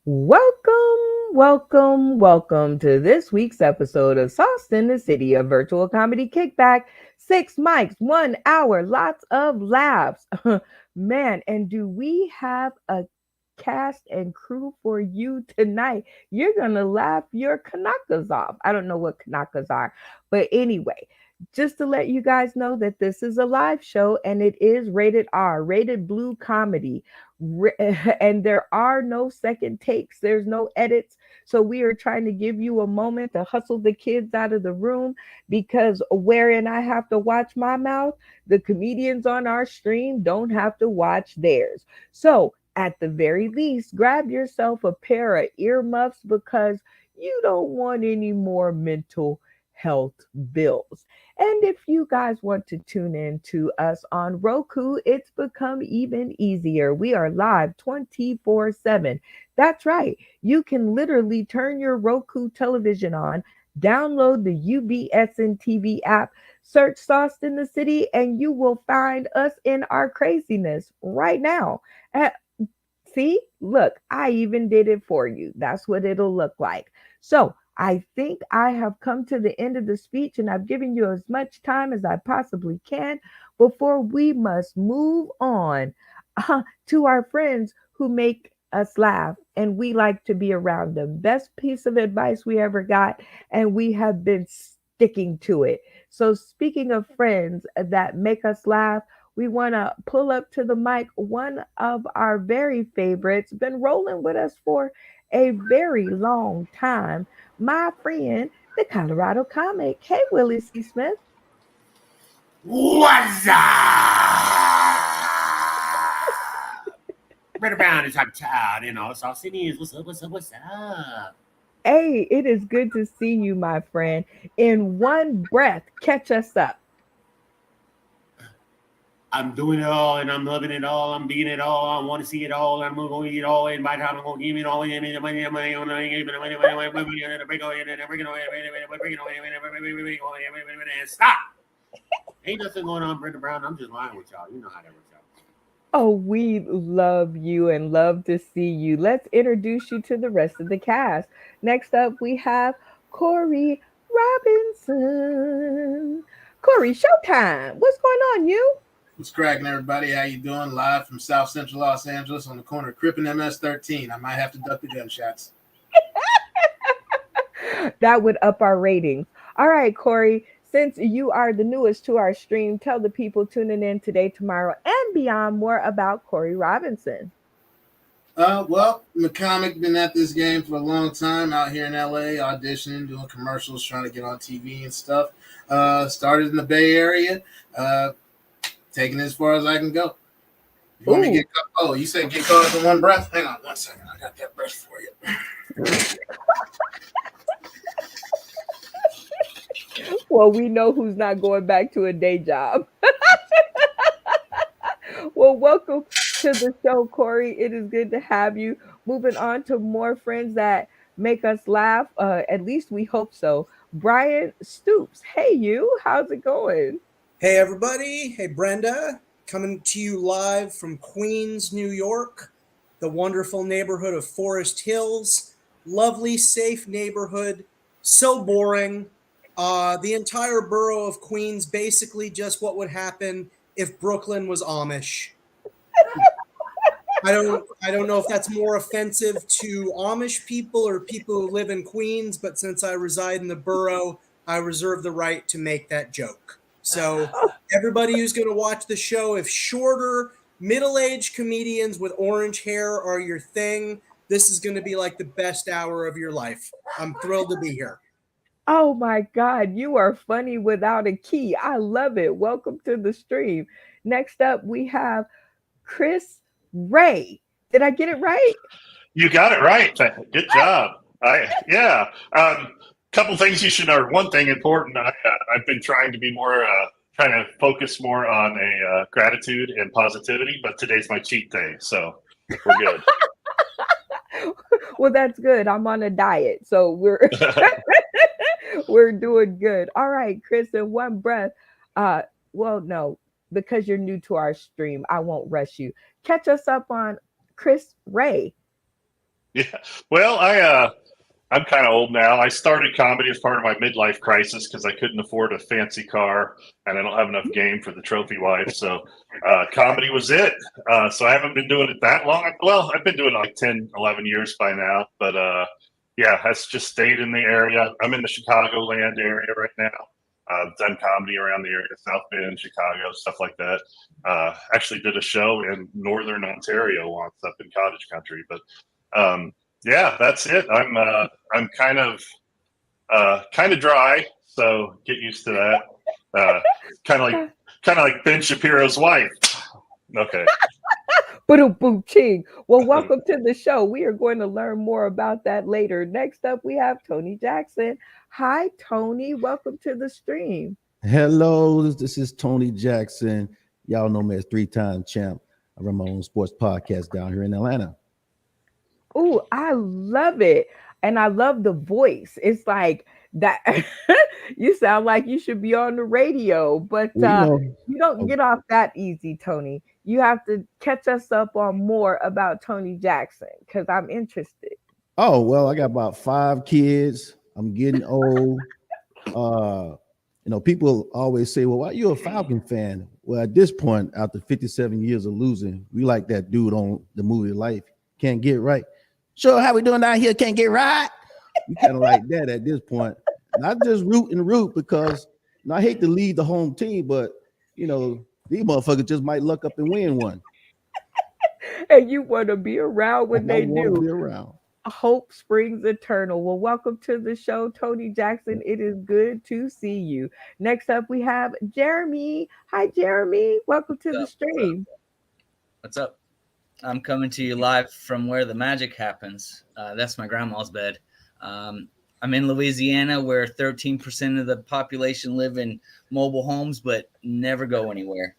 Welcome to this week's episode of Sauce in the City, a virtual comedy kickback. 6 mics, 1 hour, lots of laughs. Man, and do we have a cast and crew for you tonight? You're going to laugh your Kanakas off. I don't know what Kanakas are, but anyway, just to let you guys know that this is a live show and it is rated R, rated blue comedy. And there are no second takes, there's no edits. So we are trying to give you a moment to hustle the kids out of the room because wherein I have to watch my mouth, the comedians on our stream don't have to watch theirs. So at the very least, grab yourself a pair of earmuffs because you don't want any more mental health bills. And if you guys want to tune in to us on Roku, it's become even easier. We are live 24/7. That's right. You can literally turn your Roku television on, download the UBSN TV app, search Sauce in the City, and you will find us in our craziness right now. At See, look, I even did it for you. That's what it'll look like. So I think I have come to the end of the speech and I've given you as much time as I possibly can before we must move on to our friends who make us laugh and we like to be around them. Best piece of advice we ever got, and we have been sticking to it. So, speaking of friends that make us laugh, we want to pull up to the mic one of our very favorites, been rolling with us for a very long time, my friend, the Colorado comic. Hey, Willie C. Smith. What's up? Right around this type of child, South City is what's up? Hey, it is good to see you, my friend. In one breath, catch us up. I'm doing it all and I'm loving it all. I'm being it all. I want to see it all. I'm going to eat it all. And by the time I'm going to give it all, stop. Ain't nothing going on, Brenda Brown. I'm just lying with y'all. You know how that works out. Oh, we love you and love to see you. Let's introduce you to the rest of the cast. Next up, we have Corey Robinson. Corey, showtime. What's going on, you? What's cracking, everybody? How you doing? Live from South Central Los Angeles on the corner of Crippen MS-13. I might have to duck the gunshots. That would up our ratings. All right, Corey, since you are the newest to our stream, tell the people tuning in today, tomorrow, and beyond more about Corey Robinson. Well, I'm a comic, been at this game for a long time out here in LA, auditioning, doing commercials, trying to get on TV and stuff. Started in the Bay Area, taking it as far as I can go. You want me to get caught? Oh, you said get caught in one breath? Hang on 1 second. I got that breath for you. Well, we know who's not going back to a day job. Well, welcome to the show, Corey. It is good to have you. Moving on to more friends that make us laugh. At least we hope so. Brian Stoops. Hey, you. How's it going? Hey, everybody. Hey, Brenda. Coming to you live from Queens, New York, the wonderful neighborhood of Forest Hills. Lovely, safe neighborhood. So boring. The entire borough of Queens, basically just what would happen if Brooklyn was Amish. I don't know if that's more offensive to Amish people or people who live in Queens, but since I reside in the borough, I reserve the right to make that joke. So everybody who's going to watch the show, if shorter, middle-aged comedians with orange hair are your thing, this is going to be like the best hour of your life. I'm thrilled to be here. Oh my God, you are funny without a key. I love it. Welcome to the stream. Next up, we have Chris Ray. Did I get it right? You got it right. Good job. Yeah. Couple things you should know. One thing important. I've been trying to be more, trying to focus more on a gratitude and positivity. But today's my cheat day, so we're good. Well, that's good. I'm on a diet, so we're doing good. All right, Chris, in one breath. Well, no, because you're new to our stream, I won't rush you. Catch us up on Chris Ray. Yeah. Well, I'm kind of old now. I started comedy as part of my midlife crisis because I couldn't afford a fancy car and I don't have enough game for the trophy wife. So comedy was it. So I haven't been doing it that long. Well, I've been doing it like 10, 11 years by now. But yeah, that's just stayed in the area. I'm in the Chicagoland area right now. Done comedy around the area, South Bend, Chicago, stuff like that. Actually did a show in Northern Ontario once up in Cottage Country. But yeah, that's it. I'm kind of dry, so get used to that. Kind of like Ben Shapiro's wife. Okay. Boom, ching. Well, welcome to the show. We are going to learn more about that later. Next up, we have Tony Jackson. Hi, Tony. Welcome to the stream. Hello, this is Tony Jackson. Y'all know me as 3-time champ. I run my own sports podcast down here in Atlanta. Oh, I love it. And I love the voice. It's like that. You sound like you should be on the radio, but you don't get off that easy, Tony. You have to catch us up on more about Tony Jackson because I'm interested. Oh, well, I got about 5 kids. I'm getting old. People always say, well, why are you a Falcon fan? Well, at this point, after 57 years of losing, we like that dude on the movie Life. Can't get right. Sure, how we doing down here? Can't get right. We kind of like that at this point. Not just root because I hate to lead the home team, but these motherfuckers just might luck up and win one. And you want to be around when they do. Be around. Hope springs eternal. Well, welcome to the show, Tony Jackson. It is good to see you. Next up, we have Jeremy. Hi, Jeremy. Welcome to the stream. What's up? I'm coming to you live from where the magic happens. That's my grandma's bed. I'm in Louisiana where 13% of the population live in mobile homes, but never go anywhere.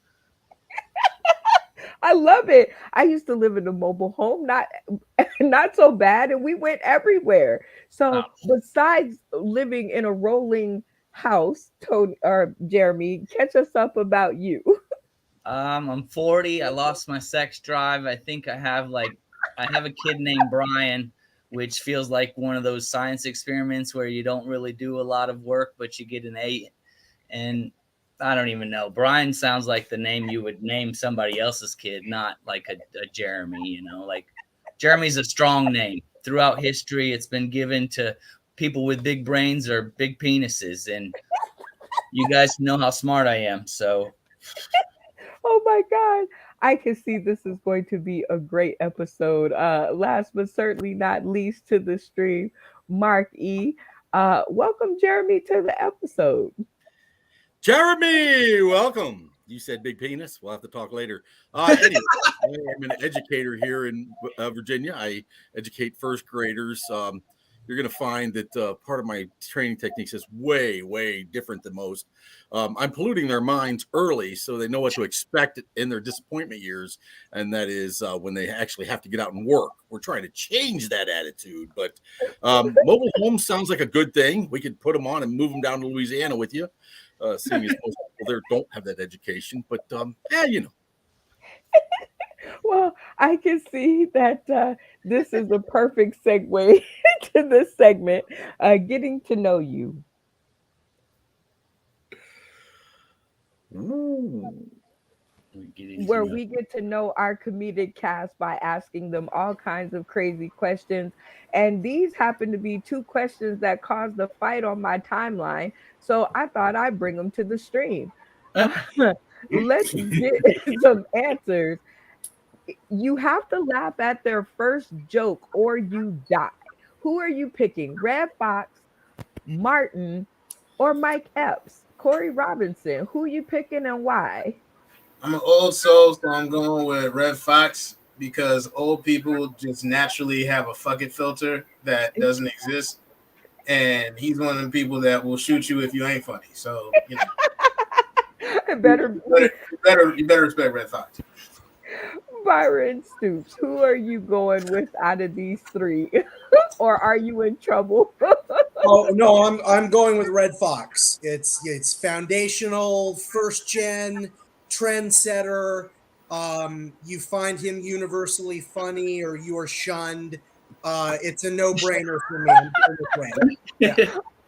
I love it. I used to live in a mobile home, not so bad, and we went everywhere. So besides living in a rolling house, Tony or Jeremy, catch us up about you. I'm 40. I lost my sex drive. I think I have a kid named Brian, which feels like one of those science experiments where you don't really do a lot of work, but you get an A. And I don't even know. Brian sounds like the name you would name somebody else's kid, not like a Jeremy, like Jeremy's a strong name. Throughout history, it's been given to people with big brains or big penises. And you guys know how smart I am. So. Oh my God. I can see this is going to be a great episode. Last but certainly not least to the stream, Mark E. Welcome, Jeremy, to the episode. Jeremy, welcome. You said big penis. We'll have to talk later. Anyway, I'm an educator here in Virginia. I educate first graders. You're going to find that part of my training techniques is way, way different than most. I'm polluting their minds early so they know what to expect in their disappointment years. And that is when they actually have to get out and work. We're trying to change that attitude. But mobile homes sounds like a good thing. We could put them on and move them down to Louisiana with you. Seeing as most people there don't have that education. But, Well, I can see that this is a perfect segue to this segment, getting to know you. Where we get to know our comedic cast by asking them all kinds of crazy questions. And these happen to be 2 questions that caused a fight on my timeline. So I thought I'd bring them to the stream. Let's get some answers. You have to laugh at their first joke or you die. Who are you picking? Red Fox, Martin, or Mike Epps? Corey Robinson. Who you picking and why? I'm an old soul, so I'm going with Red Fox because old people just naturally have a fuck it filter that doesn't exist. And he's one of the people that will shoot you if you ain't funny. So, you better respect Red Fox. Byron Stoops, who are you going with out of these 3? Or are you in trouble? Oh no, I'm going with Red Fox. It's foundational, first gen, trendsetter. You find him universally funny or you are shunned. it's a no-brainer for me. I'm going with Red. Yeah.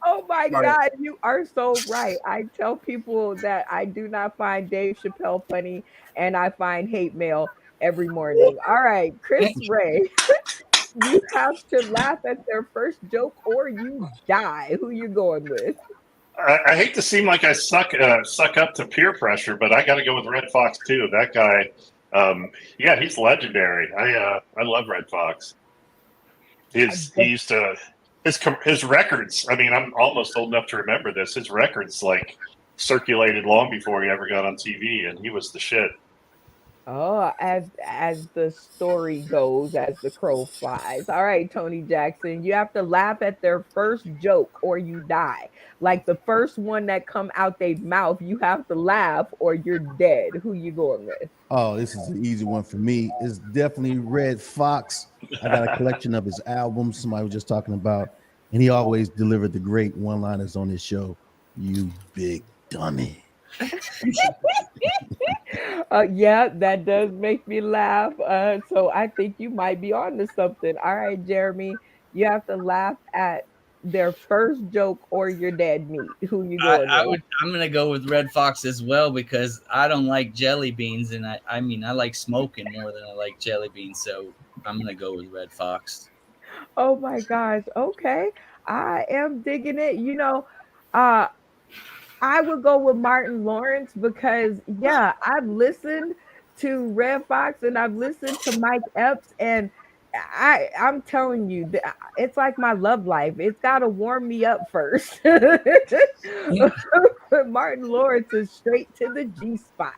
Oh my Right. God, you are so right. I tell people that I do not find Dave Chappelle funny, and I find hate mail every morning. All right, Chris Ray, you have to laugh at their first joke or you die. Who you going with? I hate to seem like I suck up to peer pressure, but I got to go with Red Fox too. That guy, yeah, he's legendary. I love Red Fox. He used to his records. I mean, I'm almost old enough to remember this. His records like circulated long before he ever got on TV, and he was the shit. Oh, as the story goes, as the crow flies. All right, Tony Jackson, you have to laugh at their first joke or you die. Like the first one that come out their mouth, you have to laugh or you're dead. Who you going with? Oh, this is an easy one for me. It's definitely Red Fox. I got a collection of his albums somebody was just talking about, and he always delivered the great one-liners on his show. You big dummy. Yeah, that does make me laugh. So I think you might be on to something. All right, Jeremy, you have to laugh at their first joke or your dead meat. Who you going with? I'm gonna go with Red Fox as well because I don't like jelly beans, and I mean I like smoking more than I like jelly beans, so I'm gonna go with Red Fox. Oh my gosh. Okay. I am digging it. Uh I would go with Martin Lawrence because yeah, I've listened to Red Fox and I've listened to Mike Epps, and I'm telling you, it's like my love life. It's got to warm me up first. Martin Lawrence is straight to the G spot.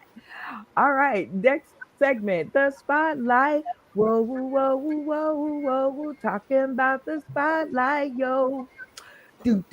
All right, next segment, the spotlight. Whoa, whoa, whoa, whoa, whoa, whoa, talking about the spotlight, yo. Do,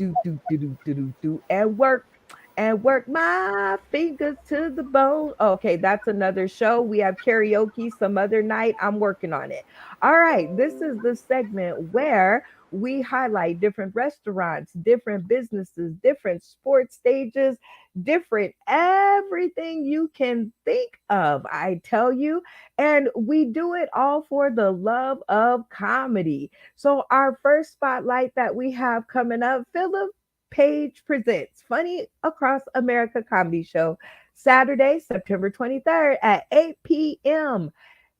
and work my fingers to the bone. Okay, that's another show. We have karaoke some other night. I'm working on it. All right, this is the segment where we highlight different restaurants, different businesses, different sports stages, different everything you can think of. I tell you, and we do it all for the love of comedy. So, our first spotlight that we have coming up, Philip Page presents Funny Across America comedy show Saturday, September 23rd at 8 p.m.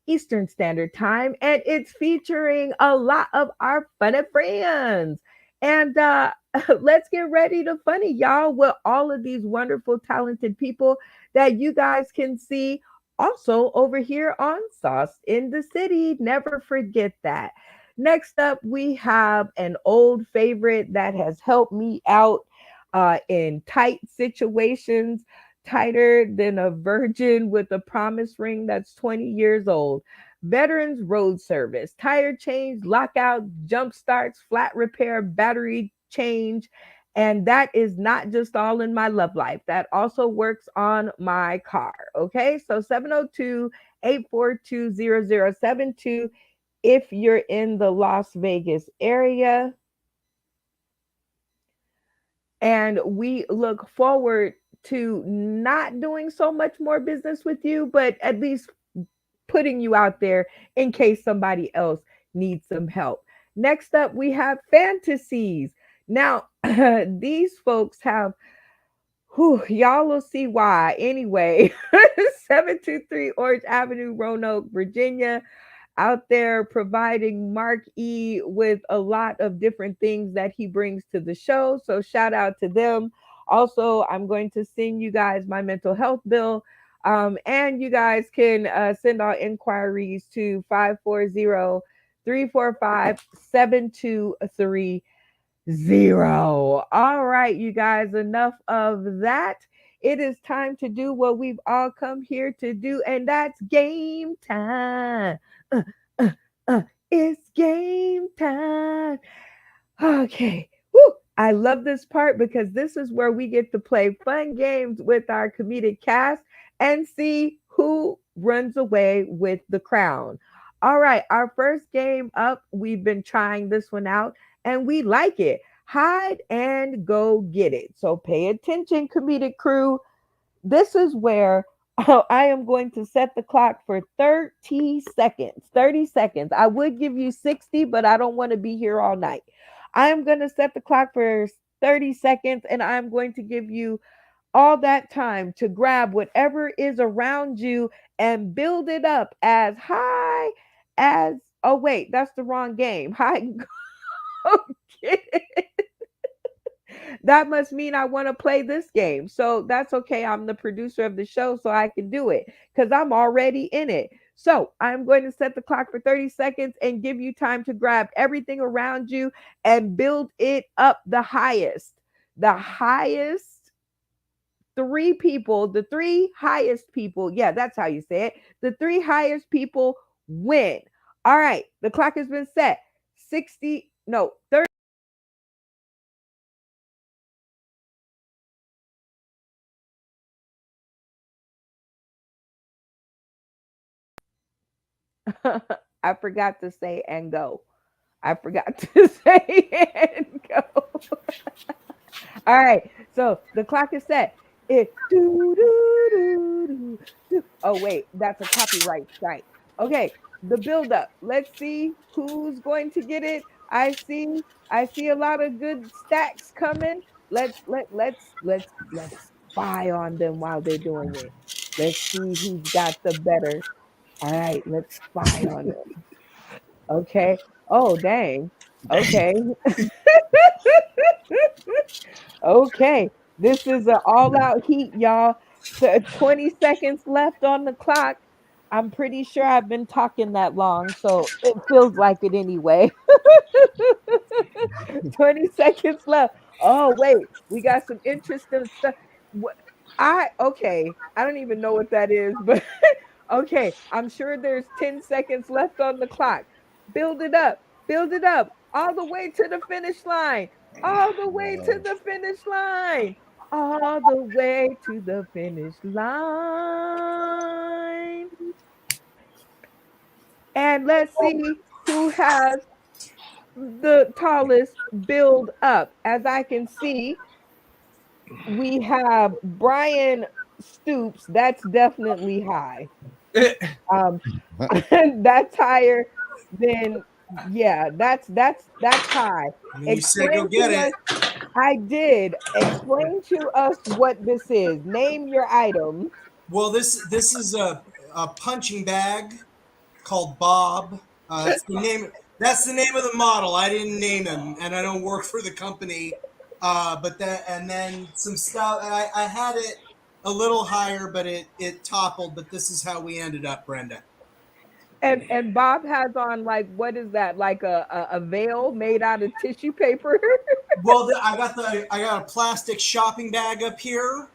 Eastern Standard Time, and it's featuring a lot of our funny friends. And let's get ready to funny, y'all, with all of these wonderful, talented people that you guys can see also over here on Sauce in the City. Never forget that. Next up, we have an old favorite that has helped me out in tight situations, tighter than a virgin with a promise ring that's 20 years old. Veterans Road Service, tire change, lockout, jump starts, flat repair, battery change. And that is not just all in my love life. That also works on my car. Okay. So 702-842-0072 if you're in the Las Vegas area. And we look forward to not doing so much more business with you, but at least putting you out there in case somebody else needs some help. Next up, we have Fantasies. Now, these folks have, y'all will see why. Anyway, 723 Orange Avenue, Roanoke, Virginia, out there providing Mark E with a lot of different things that he brings to the show. So shout out to them. Also, I'm going to send you guys my mental health bill. And you guys can send all inquiries to 540-345-7230. All right, you guys, enough of that. It is time to do what we've all come here to do, and that's game time. It's game time. Okay. Woo. I love this part because this is where we get to play fun games with our comedic cast and see who runs away with the crown. All right, our first game up, we've been trying this one out and we like it. Hide and go get it. So pay attention, comedic crew. This is where Oh, I am going to set the clock for 30 seconds. 30 seconds. I would give you 60, but I don't want to be here all night. I am going to set the clock for 30 seconds and I'm going to give you all that time to grab whatever is around you and build it up as high as, oh, wait, that's the wrong game. High. Okay. That must mean I want to play this game. So that's okay. I'm the producer of the show, so I can do it because I'm already in it. So I'm going to set the clock for 30 seconds and give you time to grab everything around you and build it up the highest. The highest three people, the three highest people. Yeah, that's how you say it. The three highest people win. All right. The clock has been set. 30. I forgot to say and go. I forgot to say and go. All right. So the clock is set. Oh, wait. That's a copyright strike. Okay. The build up. Let's see who's going to get it. I see a lot of good stacks coming. Let's spy on them while they're doing it. Let's see who's got the better. All right, let's spy on them. Okay. Oh, dang. Okay. Okay. This is an all-out heat, y'all. So 20 seconds left on the clock. I'm pretty sure I've been talking that long, so it feels like it anyway. 20 seconds left. Oh, wait. We got some interesting stuff. Okay. I don't even know what that is, but okay. I'm sure there's 10 seconds left on the clock. Build it up. Build it up. All the way to the finish line. All the way to the finish line. All the way to the finish line. And let's see who has the tallest build up. As I can see, we have Brian Stoops. That's definitely high. That's higher than, yeah, that's high. You said go get it. I did. Explain to us what this is. Name your item. Well, this is a punching bag called Bob. That's the name. That's the name of the model. I didn't name him, and I don't work for the company. But that, and then some stuff. I had it a little higher, but it toppled. But this is how we ended up, Brenda. And Bob has on, like, what is that? Like a veil made out of tissue paper. Well, I got a plastic shopping bag up here.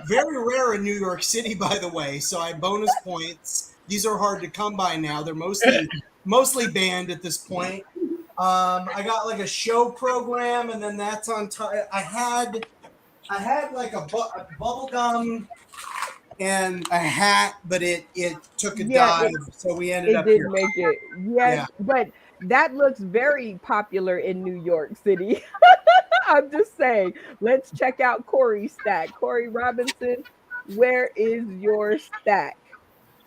Very rare in New York City, by the way. So I bonus points. These are hard to come by now. They're mostly banned at this point. I got like a show program, and then that's on top. I had like a bubble gum and a hat, but it took a dive, so we ended up here. It did make it. Yes, yeah. But that looks very popular in New York City. I'm just saying. Let's check out Corey's stack. Corey Robinson, where is your stack?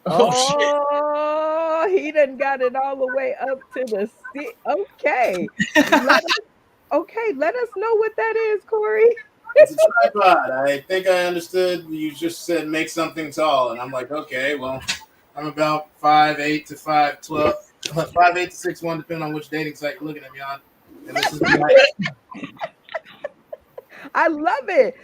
Oh, he done got it all the way up to the sea. Okay. Let us know what that is, Corey. It's a tripod. I think I understood. You just said make something tall, and I'm like, okay, well, I'm about 5'8" to 5'12", 5'8" to 6'1", depending on which dating site you're looking at me on. And this is I love it.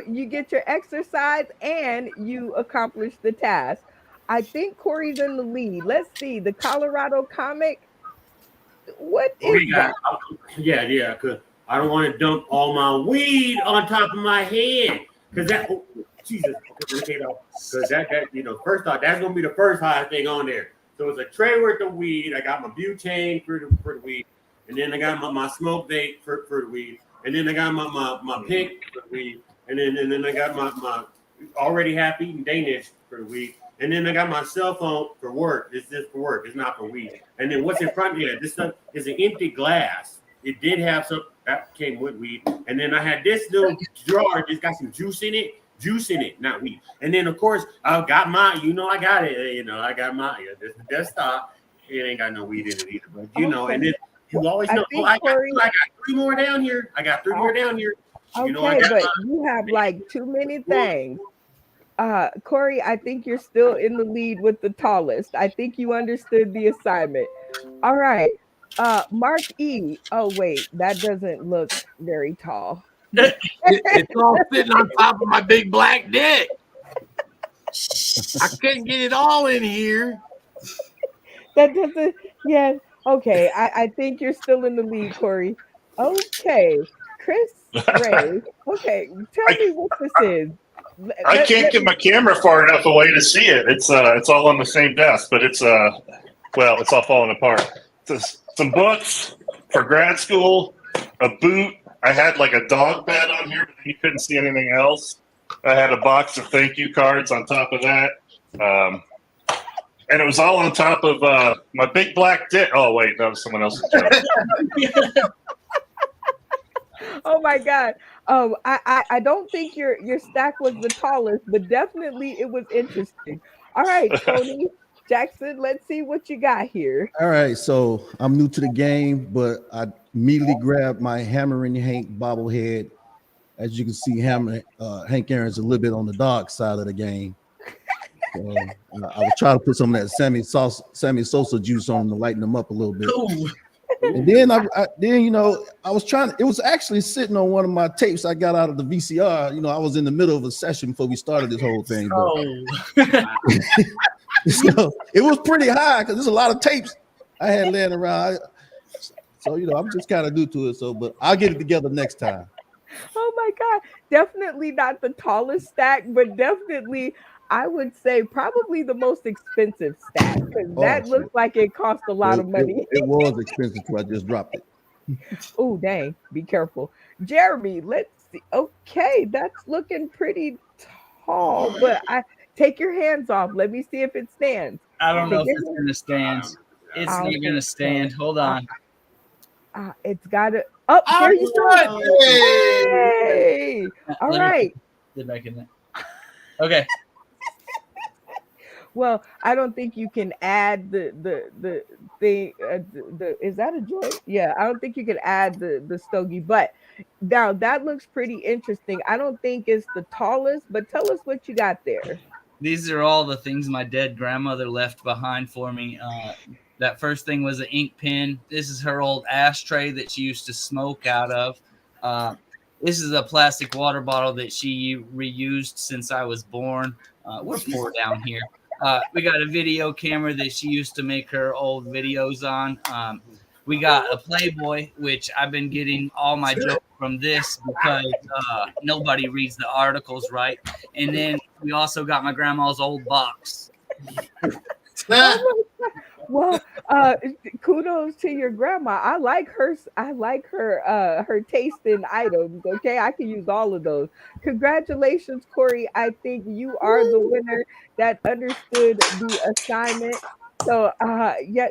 You get your exercise and you accomplish the task. I think Corey's in the lead. Let's see. The Colorado comic. What is that? Yeah, because I don't want to dump all my weed on top of my head. Because that, Jesus, because that, first off, that's gonna be the first highest thing on there. So it's a tray worth of weed. I got my butane for the weed, and then I got my smoke vape for the weed, and then I got my pink for the weed, and then I got my already half-eaten Danish for the weed, and then I got my cell phone for work. It's just for work. It's not for weed. And then what's in front of me? This stuff is an empty glass. It did have some that came with weed, and then I had this little jar. Just got some juice in it. juice in it, not weed. And then of course I've got my, I got it. I got my this is the desktop. It ain't got no weed in it either, but and then you always know. I got 3 more down here. I got 3 more down here. Okay, but you have like too many things. Corey, I think you're still in the lead with the tallest. I think you understood the assignment. All right. Mark E. Oh, wait, that doesn't look very tall. It's all sitting on top of my big black dick. I couldn't get it all in here. That doesn't, yes. Okay, I think you're still in the lead, Corey. Okay, Chris Ray. Okay, tell me what this is. I can't get my camera far enough away to see it. It's all on the same desk, but it's it's all falling apart. Some books for grad school, a boot. I had like a dog bed on here, but you couldn't see anything else. I had a box of thank you cards on top of that. And it was all on top of my big black dick. Oh, wait, that was someone else's joke. Oh my God. I don't think your stack was the tallest, but definitely it was interesting. All right, Tony Jackson, let's see what you got here. All right, so I'm new to the game, but I immediately grabbed my Hammer and Hank bobblehead. As you can see, Hank Aaron's a little bit on the dark side of the game. I was trying to put some of that Sammy Sosa juice on him to lighten them up a little bit. Ooh. And then I was trying. It was actually sitting on one of my tapes I got out of the VCR. I was in the middle of a session before we started this whole thing. So it was pretty high because there's a lot of tapes I had laying around. So I'm just kind of new to it. But I'll get it together next time. Oh my God. Definitely not the tallest stack, but definitely I would say probably the most expensive stack because that looks like it cost a lot of money. It was expensive, so I just dropped it. Oh, dang. Be careful. Jeremy, let's see. Okay, that's looking pretty tall, but take your hands off. Let me see if it stands. I don't know if it's going to stand. It's not going to stand. Hold on. It's got to. Oh, there you go. Hey! All right. Get back in there. Okay. Well, I don't think you can add the thing. Is that a joint? Yeah, I don't think you can add the stogie. But now that looks pretty interesting. I don't think it's the tallest, but tell us what you got there. These are all the things my dead grandmother left behind for me. That first thing was an ink pen. This is her old ashtray that she used to smoke out of. This is a plastic water bottle that she reused since I was born. We're poor down here. We got a video camera that she used to make her old videos on. We got a Playboy, which I've been getting all my jokes from this because nobody reads the articles right. And then we also got my grandma's old box. Well, kudos to your grandma. I like her taste in items. Okay, I can use all of those. Congratulations, Corey. I think you are the winner that understood the assignment. So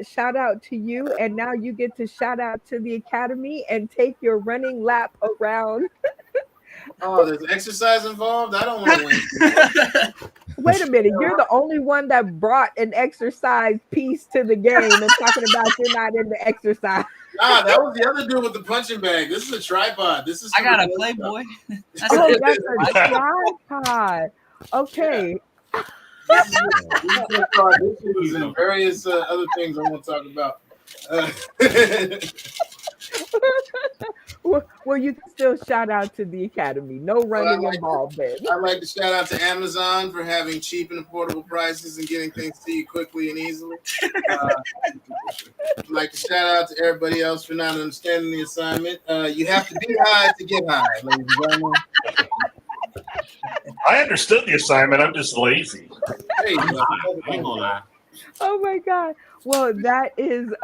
shout out to you. And now you get to shout out to the Academy and take your running lap around. Oh, there's exercise involved? I don't want to win. Wait a minute. You're the only one that brought an exercise piece to the game and talking about you're not in the exercise. Nah, that was the other dude with the punching bag. This is a tripod. This is I got a Playboy. That's a tripod. Okay. Auditions and various other things I want to talk about. Well, you can still shout out to the Academy. No running involved then. I'd like to shout out to Amazon for having cheap and affordable prices and getting things to you quickly and easily. I'd like to shout out to everybody else for not understanding the assignment. You have to be high to get high, ladies and gentlemen. I understood the assignment. I'm just lazy. Hey, oh my God. Well, that is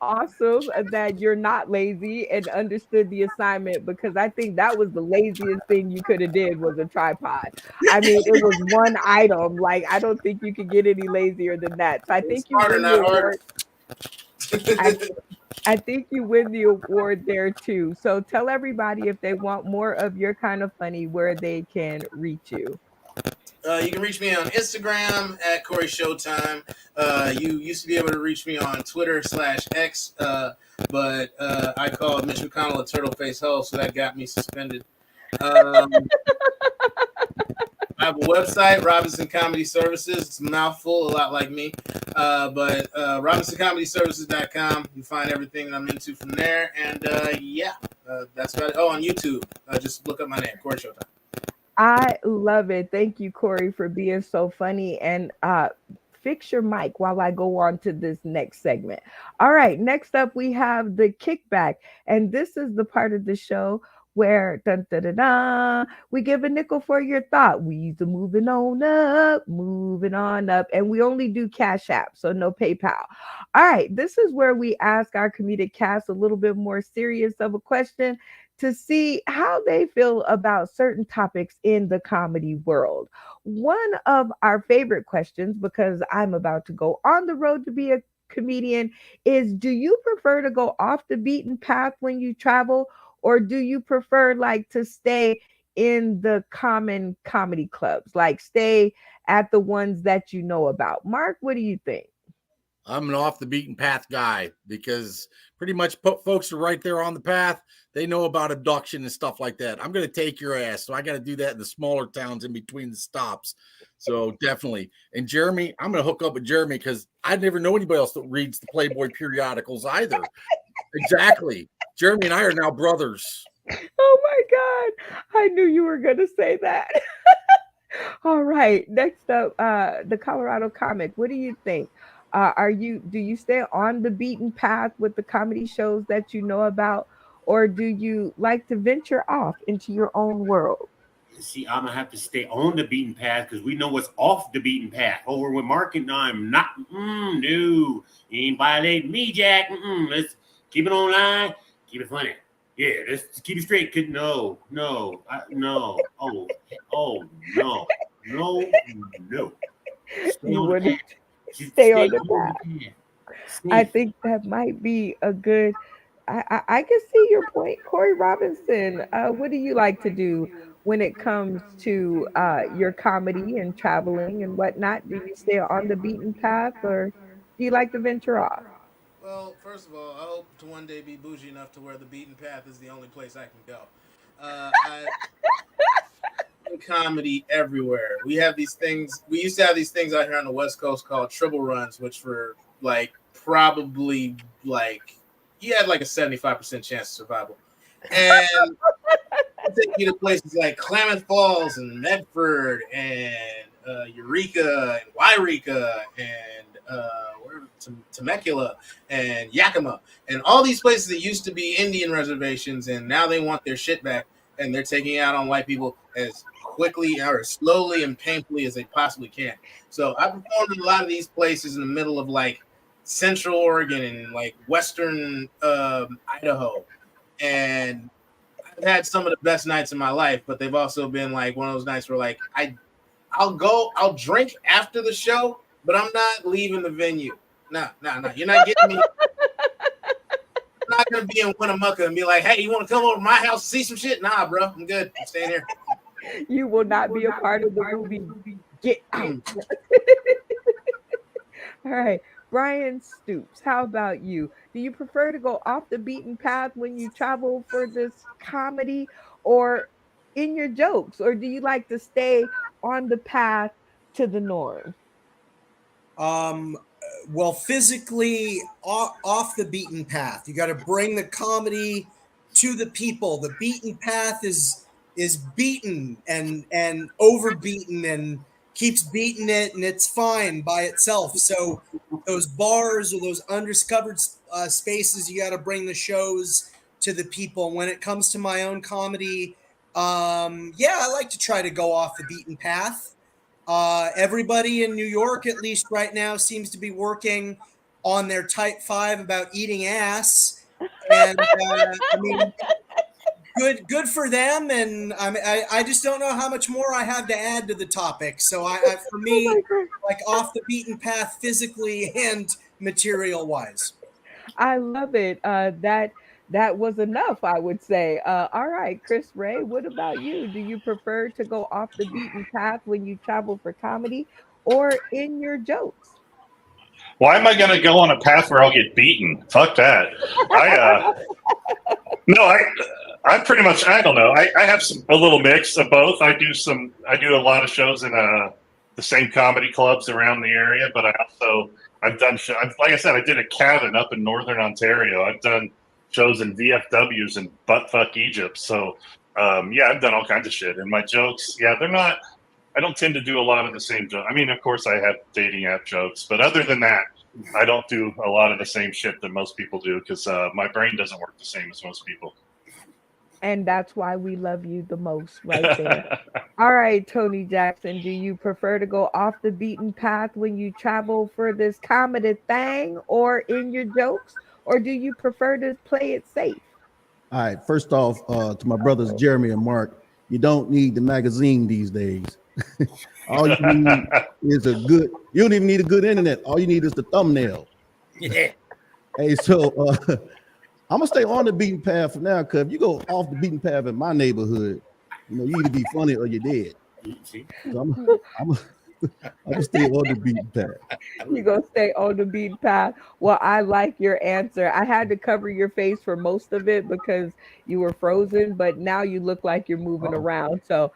awesome that you're not lazy and understood the assignment, because I think that was the laziest thing you could have did was a tripod. I mean, it was one item. Like, I don't think you could get any lazier than that. So I think you win the award. I think you win the award there too. So tell everybody if they want more of your kind of funny where they can reach you. You can reach me on Instagram at Corey Showtime. You used to be able to reach me on Twitter/X, but I called Mitch McConnell a turtle face hoe, so that got me suspended. I have a website, Robinson Comedy Services. It's a mouthful, a lot like me. But RobinsonComedyServices.com. You find everything that I'm into from there. And that's about it. Oh, on YouTube. Just look up my name, Corey Showtime. I love it. Thank you, Corey, for being so funny. And fix your mic while I go on to this next segment. All right, next up we have the kickback. And this is the part of the show where we give a nickel for your thought. We moving on up, and we only do Cash App, so no PayPal. All right, this is where we ask our comedic cast a little bit more serious of a question to see how they feel about certain topics in the comedy world. One of our favorite questions, because I'm about to go on the road to be a comedian, is do you prefer to go off the beaten path when you travel, or do you prefer like to stay in the common comedy clubs, like stay at the ones that you know about? Mark, what do you think? I'm an off the beaten path guy because pretty much folks are right there on the path. They know about abduction and stuff like that. I'm going to take your ass. So I got to do that in the smaller towns in between the stops. So definitely. And Jeremy, I'm going to hook up with Jeremy because I never know anybody else that reads the Playboy periodicals either. Exactly. Jeremy and I are now brothers. Oh my God. I knew you were going to say that. All right. Next up, the Colorado comic. What do you think? Do you stay on the beaten path with the comedy shows that you know about, or do you like to venture off into your own world? See, I'm gonna have to stay on the beaten path because we know what's off the beaten path. Over with Mark and I'm not. No, you ain't violating me, Jack. Let's keep it online. Keep it funny. Yeah, let's keep it straight. No. Oh, no. You wouldn't stay on the path. I think that might be a good. I can see your point, Corey Robinson. What do you like to do when it comes to your comedy and traveling and whatnot? Do you stay on the beaten path, or do you like to venture off? Well, first of all, I hope to one day be bougie enough to where the beaten path is the only place I can go. I comedy everywhere. We have these things. We used to have these things out here on the West Coast called triple runs, which were like probably like you had like a 75% chance of survival. And I take you to places like Klamath Falls and Medford and Eureka and Wairika and Temecula and Yakima and all these places that used to be Indian reservations, and now they want their shit back, and they're taking it out on white people as quickly or slowly and painfully as they possibly can. So I performed in a lot of these places in the middle of like Central Oregon and like Western Idaho, and I've had some of the best nights of my life, but they've also been like one of those nights where like I'll drink after the show, but I'm not leaving the venue. No. You're not getting me. I'm not gonna be in Winnemucca and be like, hey, you want to come over to my house and see some shit? Nah, bro, I'm good. I'm staying here. You will not be a part of the movie. Get out. All right. Brian Stoops, how about you? Do you prefer to go off the beaten path when you travel for this comedy, or in your jokes, or do you like to stay on the path to the norm? Well, physically off the beaten path. You got to bring the comedy to the people. The beaten path is beaten and overbeaten and keeps beating it, and it's fine by itself. So those bars or those undiscovered spaces, you got to bring the shows to the people. When it comes to my own comedy, I like to try to go off the beaten path. Everybody in New York, at least right now, seems to be working on their type 5 about eating ass. And I mean, good for them. And I just don't know how much more I have to add to the topic. So for me, like off the beaten path physically and material wise. I love it. That that was enough, I would say. All right, Chris Ray, what about you? Do you prefer to go off the beaten path when you travel for comedy or in your jokes? Why am I going to go on a path where I'll get beaten? Fuck that. No, I pretty much, I don't know. I have a little mix of both. I do a lot of shows in the same comedy clubs around the area, but I've done like I said, I did a cabin up in Northern Ontario. I've done shows in VFWs and buttfuck Egypt. So, yeah, I've done all kinds of shit. And my jokes, yeah, I don't tend to do a lot of the same jokes. I mean, of course, I have dating app jokes, but other than that, I don't do a lot of the same shit that most people do because my brain doesn't work the same as most people. And that's why we love you the most, right there. All right, Tony Jackson, do you prefer to go off the beaten path when you travel for this comedy thing or in your jokes, or do you prefer to play it safe? All right. First off, to my brothers Jeremy and Mark, you don't need the magazine these days. All you need is you don't even need a good internet. All you need is the thumbnail. Yeah. Hey, so I'm gonna stay on the beaten path for now, because if you go off the beaten path in my neighborhood, you either be funny or you're dead. So I'm gonna stay on the beaten path. You gonna stay on the beaten path? Well, I like your answer. I had to cover your face for most of it because you were frozen, but now you look like you're moving around. So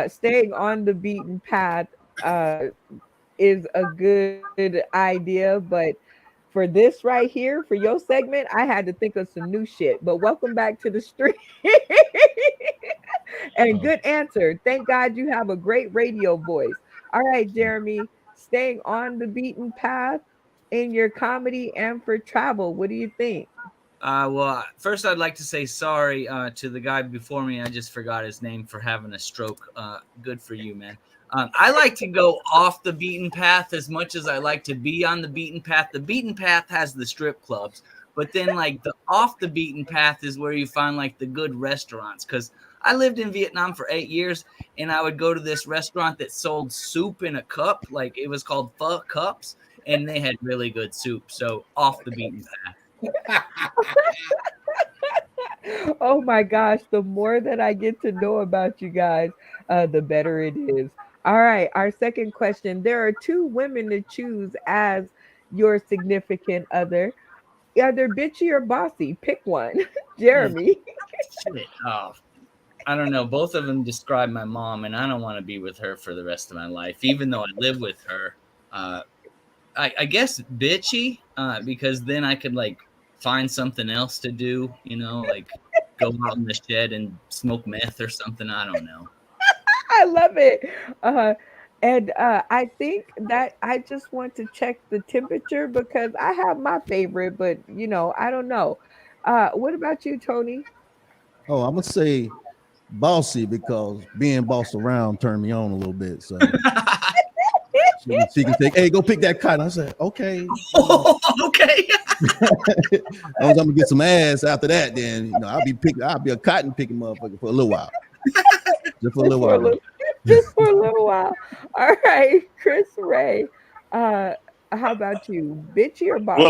staying on the beaten path is a good idea, but for this right here, for your segment, I had to think of some new shit. But welcome back to the street. And good answer. Thank God you have a great radio voice. All right, Jeremy, staying on the beaten path in your comedy and for travel. What do you think? Well, first I'd like to say sorry to the guy before me. I just forgot his name for having a stroke. Good for you, man. I like to go off the beaten path as much as I like to be on the beaten path. The beaten path has the strip clubs, but then like the off the beaten path is where you find like the good restaurants. Because I lived in Vietnam for 8 years, and I would go to this restaurant that sold soup in a cup. Like it was called Pho Cups, and they had really good soup. So off the beaten path. Oh my gosh, the more that I get to know about you guys, the better it is. All right, our second question. There are two women to choose as your significant other. Either bitchy or bossy. Pick one. Jeremy. Shit. Oh, I don't know. Both of them describe my mom, and I don't want to be with her for the rest of my life, even though I live with her. I guess bitchy, because then I could like find something else to do, like go out in the shed and smoke meth or something. I don't know. I love it. And I think that I just want to check the temperature because I have my favorite, but I don't know. What about you, Tony? Oh, I'm gonna say bossy because being bossed around turned me on a little bit. So she can take, hey, go pick that cotton. I said, okay. Okay. As long as I'm gonna get some ass after that, then I'll be a cotton picking motherfucker for a little while. Just for a little while. Just for a little while. All right, Chris Ray. How about you? Bitchy or bossy?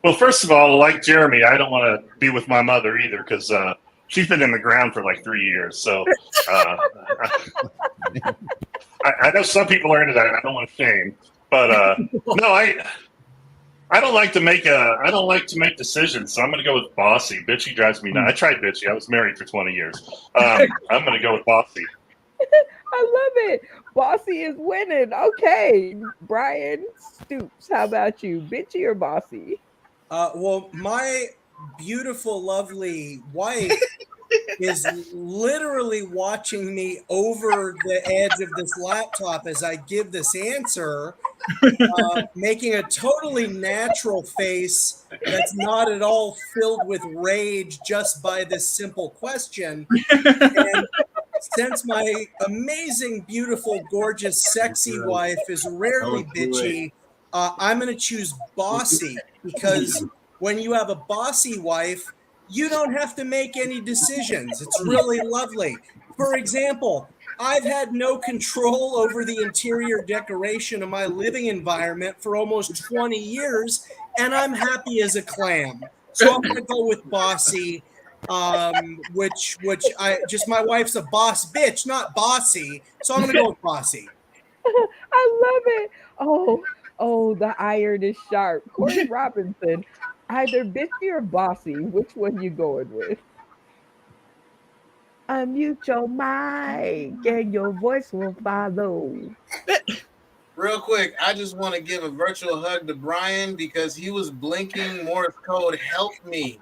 Well, first of all, like Jeremy, I don't want to be with my mother either because she's been in the ground for like 3 years. So I know some people are into that. I don't want to shame, but no, I don't like to make decisions. So I'm going to go with bossy. Bitchy drives me nuts. I tried bitchy. I was married for 20 years. I'm going to go with bossy. I love it. Bossy is winning. Okay, Brian Stoops. How about you? Bitchy or bossy? Well, my beautiful, lovely wife is literally watching me over the edge of this laptop as I give this answer, making a totally natural face that's not at all filled with rage just by this simple question. And since my amazing, beautiful, gorgeous, sexy wife is rarely bitchy, I'm going to choose bossy because when you have a bossy wife, you don't have to make any decisions. It's really lovely. For example, I've had no control over the interior decoration of my living environment for almost 20 years, and I'm happy as a clam. So I'm gonna go with bossy, which I just my wife's a boss bitch, not bossy. So I'm gonna go with bossy. I love it. Oh, the iron is sharp. Corey Robinson, either bitchy or bossy. Which one you going with? Unmute your mic and your voice will follow. Real quick, I just want to give a virtual hug to Brian because he was blinking Morse code. Help me.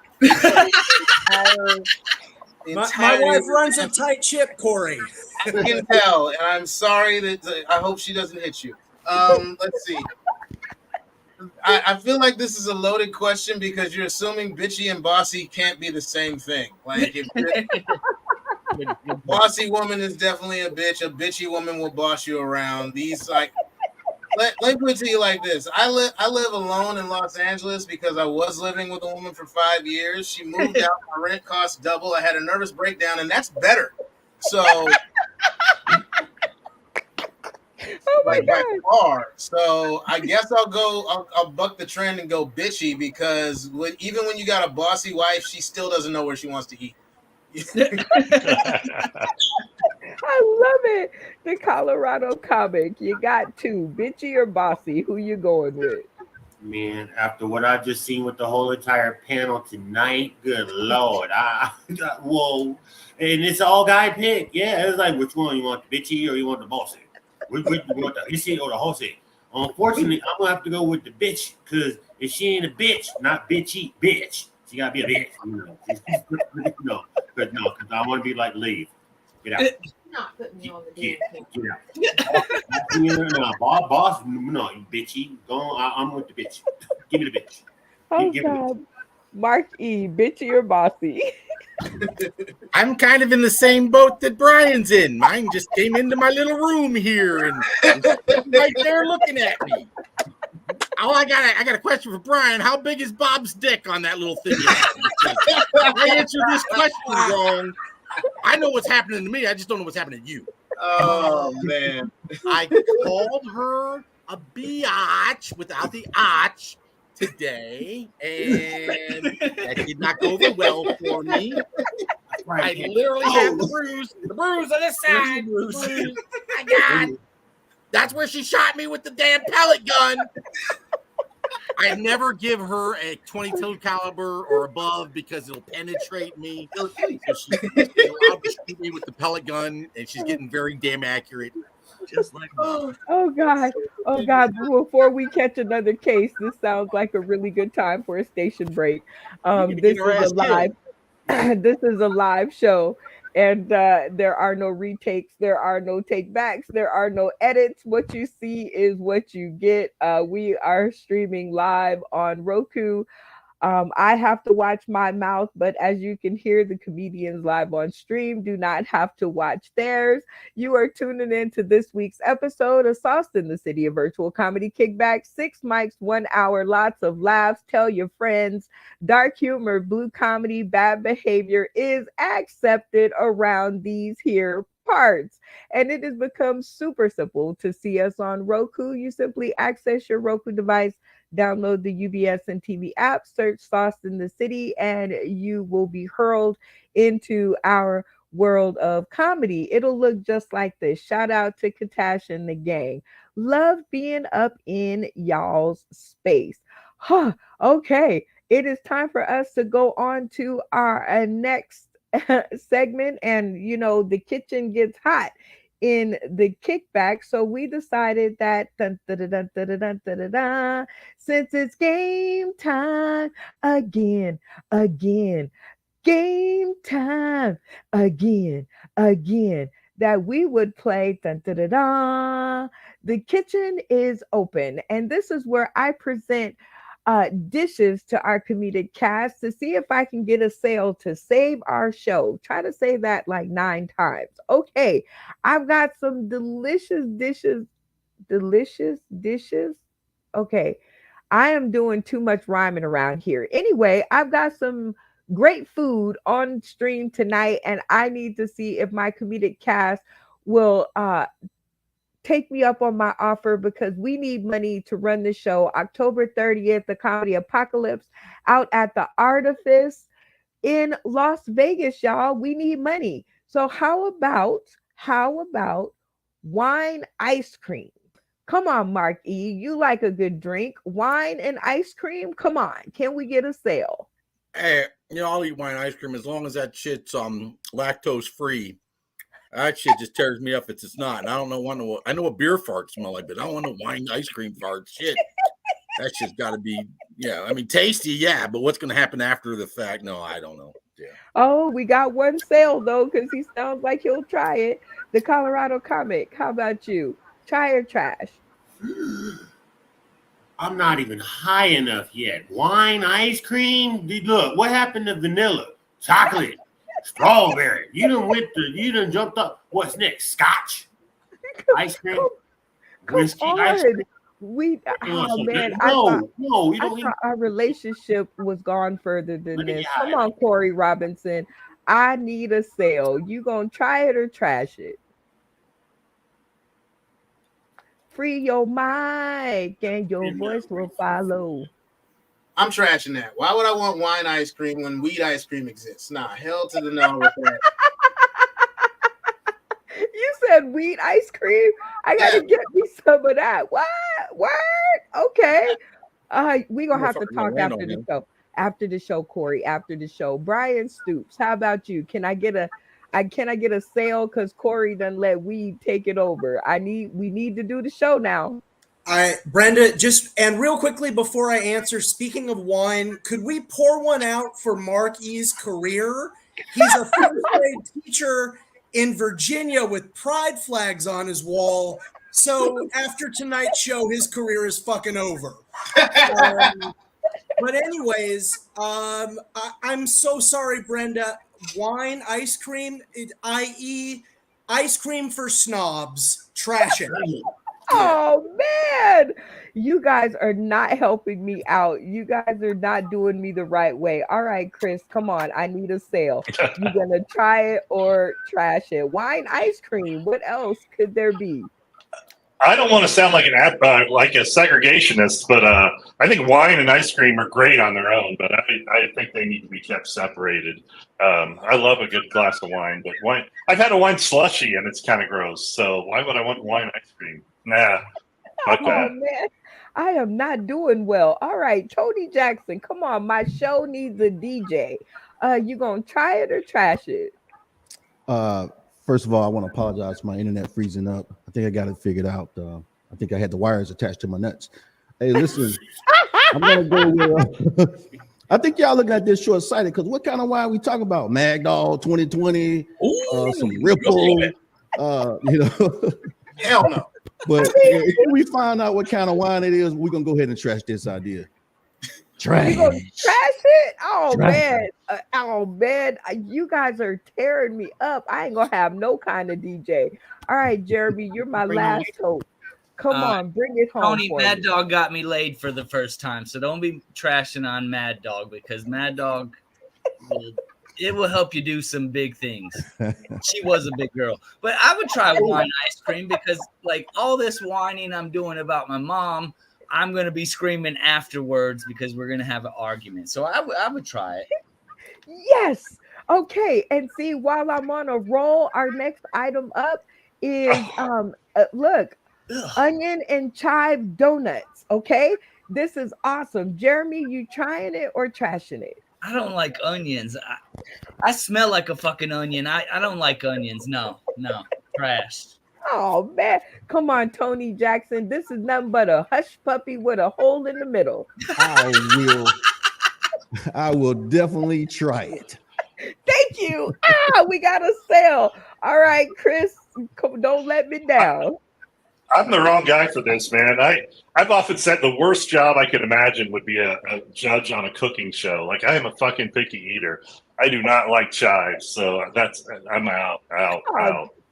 My wife runs a tight ship, Corey. I can tell, and I'm sorry that I hope she doesn't hit you. Let's see. I feel like this is a loaded question because you're assuming bitchy and bossy can't be the same thing. Like, if a bossy woman is definitely a bitch. A bitchy woman will boss you around. These like, let me put it to you like this. I live alone in Los Angeles because I was living with a woman for 5 years. She moved out. My rent cost double. I had a nervous breakdown, and that's better. So, Oh my by God. far. So I guess I'll buck the trend and go bitchy because even when you got a bossy wife, she still doesn't know where she wants to eat. I love it. The Colorado comic. You got two, bitchy or bossy. Who you going with? Man, after what I've just seen with the whole entire panel tonight, good Lord. Whoa. And it's all guy pick. Yeah, it's like, which one? You want the bitchy or you want the bossy? Which you want the hissy or the horsey? Unfortunately, I'm going to have to go with the bitch because if she ain't a bitch, not bitchy, bitch. She got to be a bitch. No, because I want to be like, leave. Get out. Not putting me on the damn Get out. No, boss, no, you bitchy. Go on, I'm with the bitch. Give me the bitch. Oh Give me the bitch. God. Mark E, bitchy or bossy? I'm kind of in the same boat that Brian's in. Mine just came into my little room here and right there looking at me. Oh, I got a question for Brian. How big is Bob's dick on that little thing? I answered this question wrong. I know what's happening to me. I just don't know what's happening to you. Oh man. I called her a biatch without the arch today, and that did not go over well for me. I literally have the bruise on this side. Bruise. I got. That's where she shot me with the damn pellet gun. I never give her a 22 caliber or above because it'll penetrate me. So she's allowed to shoot me with the pellet gun, and she's getting very damn accurate. Just like Oh God. Oh God. Before we catch another case, this sounds like a really good time for a station break. This is a live this is a live show, and there are no retakes, there are no take backs, there are no edits. What you see is what you get. We are streaming live on Roku. I have to watch my mouth, but as you can hear, the comedians live on stream do not have to watch theirs. You are tuning in to this week's episode of Sauce in the City of Virtual Comedy Kickback. 6 mics, 1 hour, lots of laughs. Tell your friends. Dark humor, blue comedy, bad behavior is accepted around these here parts. And it has become super simple to see us on Roku. You simply access your Roku device, download the UBS and TV app, search Sauce in the City, and you will be hurled into our world of comedy. It'll look just like this. Shout out to Katash and the gang. Love being up in y'all's space. Huh. Okay. It is time for us to go on to our next segment. And, you know, the kitchen gets hot in the kickback. So we decided that since it's game time again, game time again, that we would play the kitchen is open. And this is where I present dishes to our comedic cast to see if I can get a sale to save our show. Try to say that like 9 times. Okay, I've got some delicious dishes. Okay, I am doing too much rhyming around here. Anyway, I've got some great food on stream tonight, and I need to see if my comedic cast will take me up on my offer because we need money to run the show. October 30th, the Comedy Apocalypse out at the Artifice in Las Vegas, y'all. We need money. So how about wine ice cream? Come on, Mark E. You like a good drink. Wine and ice cream? Come on. Can we get a sale? Hey, I'll eat wine ice cream as long as that shit's lactose free. That shit just tears me up if it's not. And I don't know. I know what beer farts smell like, but I don't want no wine ice cream farts. Shit, that shit's got to be. Yeah, I mean, tasty. Yeah, but what's going to happen after the fact? No, I don't know. Yeah. Oh, we got one sale though, because he sounds like he'll try it. The Colorado Comic. How about you? Try or trash? I'm not even high enough yet. Wine, ice cream. Look, what happened to vanilla, chocolate, strawberry? You done jumped up. What's next? Scotch, ice cream, whiskey, ice cream. Man, no, I thought our relationship was gone further than this. Come on, Corey Robinson. I need a sale. You gonna try it or trash it? Free your mic and your voice will follow. I'm trashing that. Why would I want wine ice cream when weed ice cream exists? Nah, hell to the no with that. You said weed ice cream? I gotta get me some of that. What? Okay. We gonna have to talk after the show. After the show, Corey. After the show. Brian Stoops, how about you? Can I get a sale? Because Corey done let weed take it over. We need to do the show now. Brenda, and real quickly before I answer, speaking of wine, could we pour one out for Mark E.'s career? He's a first grade teacher in Virginia with pride flags on his wall. So after tonight's show, his career is fucking over. But anyways, I'm so sorry, Brenda. Wine, ice cream, i.e. ice cream for snobs. Trash it. Oh, man. You guys are not helping me out. You guys are not doing me the right way. All right, Chris, come on. I need a sale. You going to try it or trash it? Wine, ice cream. What else could there be? I don't want to sound like like a segregationist, but I think wine and ice cream are great on their own, but I think they need to be kept separated. I love a good glass of wine, but wine, I've had a wine slushy and it's kind of gross. So why would I want wine ice cream? Nah, fuck that. Man, I am not doing well. All right, Tony Jackson, come on. My show needs a DJ. You gonna try it or trash it? First of all, I want to apologize for my internet freezing up. I think I got it figured out. I think I had the wires attached to my nuts. Hey, listen, I'm gonna go with. I think y'all looking at this short-sighted because what kind of wine we talking about? Mad Dog 2020, some Ripple, Hell no. But if we find out what kind of wine it is, we're gonna go ahead and trash this idea. Trash. You gonna trash it? Oh man. You guys are tearing me up. I ain't gonna have no kind of DJ. All right, Jeremy, you're my last hope. Come on, bring it home. Tony, Mad Dog got me laid for the first time, so don't be trashing on Mad Dog because Mad Dog will help you do some big things. She was a big girl, but I would try wine ice cream because like all this whining I'm doing about my mom, I'm going to be screaming afterwards because we're going to have an argument. So I would try it. Yes. Okay. And see, while I'm on a roll, our next item up is, look, onion and chive donuts. Okay. This is awesome. Jeremy, you trying it or trashing it? I don't like onions. I smell like a fucking onion. I don't like onions. No, trash. Oh man, come on, Tony Jackson. This is nothing but a hush puppy with a hole in the middle. I will definitely try it. Thank you. We got a sale. All right, Chris, don't let me down. I'm the wrong guy for this, man. I've often said the worst job I could imagine would be a judge on a cooking show. Like I am a fucking picky eater. I do not like chives, so I'm out.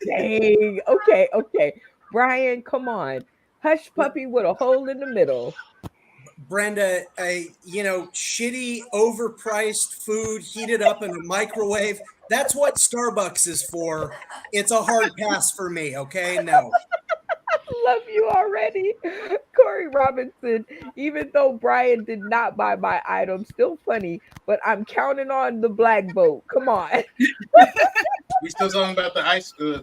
Dang. Okay. Brian, come on. Hush puppy with a hole in the middle. Brenda, shitty, overpriced food heated up in a microwave. That's what Starbucks is for. It's a hard pass for me, okay? No. Love you already. Corey Robinson, even though Brian did not buy my item, still funny, but I'm counting on the black boat. Come on. We still talking about the ice. We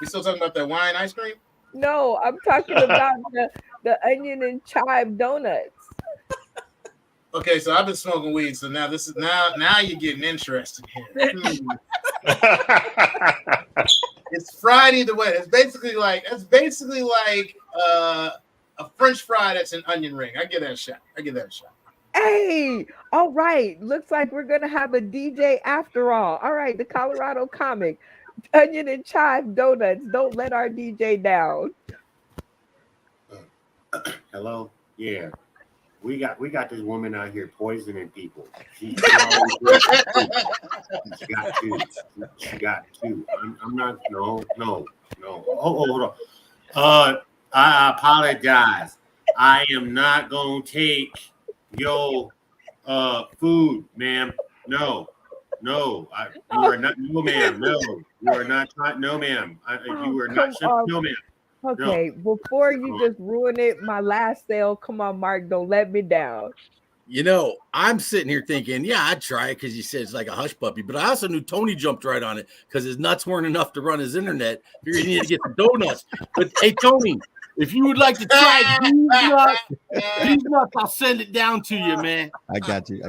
still talking about that wine ice cream. No, I'm talking about the onion and chive donuts. Okay, so I've been smoking weed, so now this is now you're getting interested here. It's fried either way. It's basically like a French fry that's an onion ring. I give that a shot. Hey, all right. Looks like we're gonna have a DJ after all. All right, the Colorado comic, onion and chive donuts. Don't let our DJ down. Hello? Yeah. We got this woman out here poisoning people. She got two. I'm not. No. Hold on. I apologize. I am not gonna take your food, ma'am. No. You are not. No, ma'am. No, you are not. No, ma'am. You are not. No, ma'am. Okay, before you just ruin it, my last sale. Come on, Mark, don't let me down. You know, I'm sitting here thinking, yeah, I'd try it because you said it's like a hush puppy. But I also knew Tony jumped right on it because his nuts weren't enough to run his internet. Figured he needed to get the donuts. But hey, Tony, if you would like to try these nuts, I'll send it down to you, man. I got you.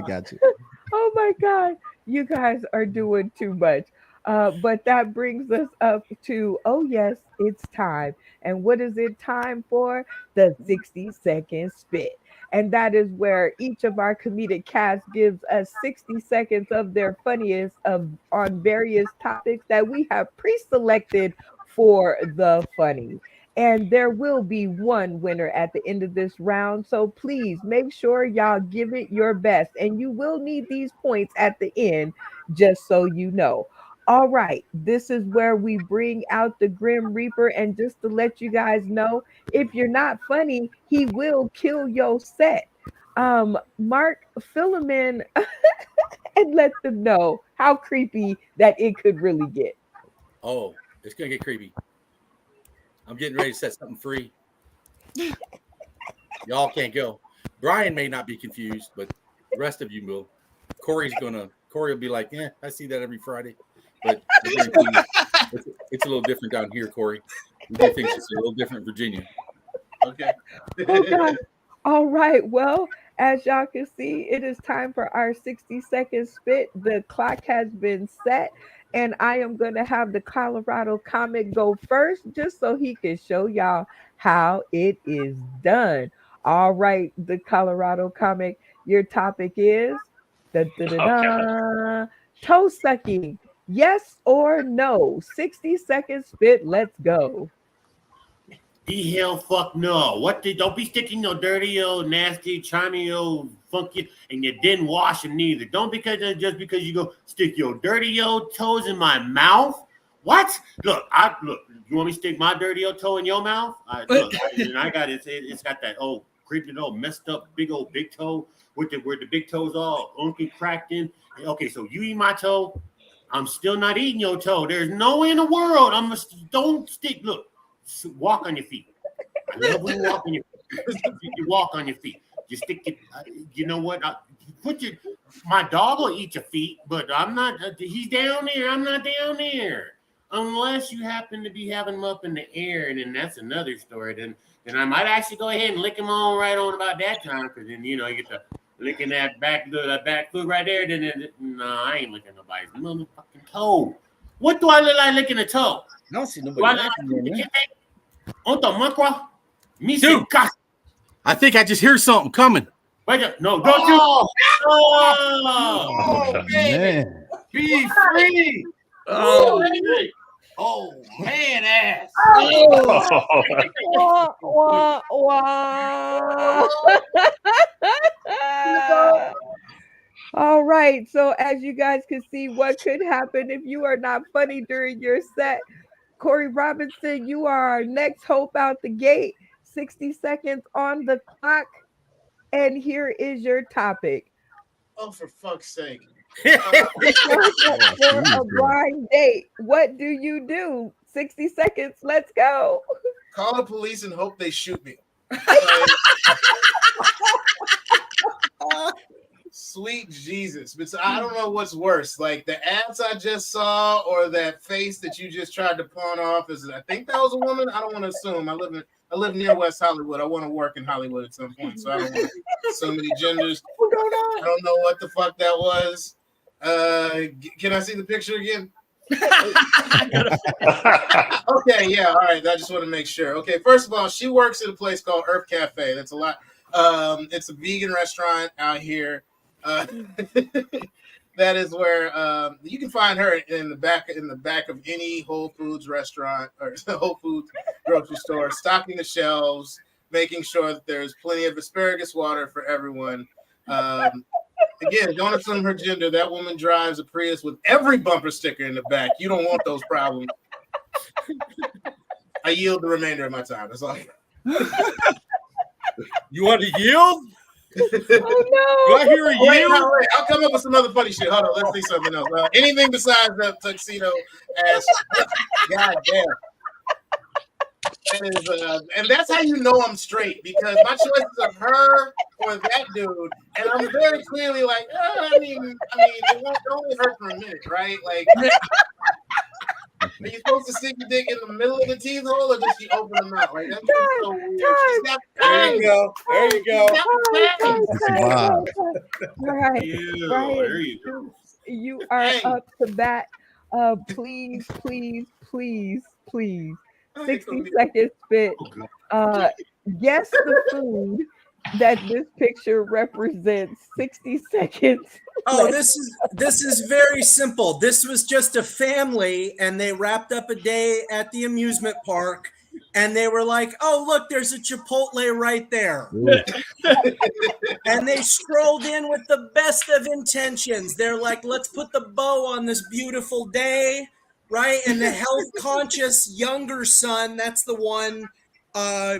Oh my God, you guys are doing too much. But that brings us up to, oh yes, it's time. And what is it time for? The 60-second spit. And that is where each of our comedic cast gives us 60 seconds of their funniest on various topics that we have pre-selected for the funny. And there will be one winner at the end of this round. So please make sure y'all give it your best. And you will need these points at the end, just so you know. All right, this is where we bring out the Grim Reaper. And just to let you guys know, if you're not funny, he will kill your set. Mark, fill them in and let them know how creepy that it could really get. Oh, it's going to get creepy. I'm getting ready to set something free. Y'all can't go. Brian may not be confused, but the rest of you will. Corey will be like, yeah, I see that every Friday. But it's a little different down here, Corey. We do things just a little different in Virginia. Okay. Okay. All right. Well, as y'all can see, it is time for our 60-second spit. The clock has been set, and I am going to have the Colorado comic go first just so he can show y'all how it is done. All right, the Colorado comic, your topic is toe sucking. Yes or no? 60-second spit. Let's go. The hell, fuck no. Don't be sticking your dirty old, nasty, chimey old, funky, and you didn't wash them neither. Don't just because you go stick your dirty old toes in my mouth. What? Look, you want me to stick my dirty old toe in your mouth? I got it. It's got that old creepy old messed up big toe where the big toes all unky cracked in. Okay, so you eat my toe. I'm still not eating your toe. There's no way in the world. Don't stick. Look, walk on your feet. I love when you walk on your feet. You walk on your feet. You stick it. You know what? My dog will eat your feet, but I'm not. He's down there. I'm not down there. Unless you happen to be having him up in the air, and then that's another story. Then I might actually go ahead and lick him on right on about that time, because then you get to licking that back foot right there. No, I ain't licking nobody's motherfucking toe. What do I look like licking a toe? I don't see nobody. Dude, I think I just hear something coming. Wait up. No, don't do Oh, man. Be free. Oh, Man ass. Wah, wah, wah. All right. So as you guys can see, what could happen if you are not funny during your set? Corey Robinson, you are our next hope out the gate. 60 seconds on the clock. And here is your topic. Oh, for fuck's sake. For a blind date, what do you do? 60 seconds. Let's go. call the police and hope they shoot me. Sweet Jesus. But I don't know what's worse, like the ads I just saw or that face that you just tried to pawn off. I think that was a woman. I don't want to assume. I live near West Hollywood. I want to work in Hollywood at some point, so I don't want to assume any genders. I don't know what the fuck that was. Can I see the picture again? Okay, yeah, all right. I just want to make sure. Okay, first of all, she works at a place called Earth Cafe. That's a lot. It's a vegan restaurant out here. That is where you can find her in the back of any Whole Foods restaurant or Whole Foods grocery store, stocking the shelves, making sure that there's plenty of asparagus water for everyone. Again, don't assume her gender. That woman drives a Prius with every bumper sticker in the back. You don't want those problems. I yield the remainder of my time. That's all. You want to yield? Oh, no. Do I hear a yield? Wait, I'll come up with some other funny shit. Hold on, let's see something else. Anything besides the tuxedo ass. God damn. That is, and that's how you know I'm straight, because my choices are her or that dude, and I'm very clearly like, I mean, it won't only hurt for a minute, right? Like, are you supposed to stick your dick in the middle of the teeth hole, or does she open them out? Like, that's so weird. She's got There you go. There you go. All right. Ew, Brian, there you go. you are Hey. up to bat. Please. 60 seconds spit. Guess the food that this picture represents. 60 seconds. Oh, this is very simple. This was just a family, and they wrapped up a day at the amusement park, and they were like, "Oh, look, there's a Chipotle right there." And they strolled in with the best of intentions. They're like, "Let's put the bow on this beautiful day." Right, and the health-conscious younger son, that's the one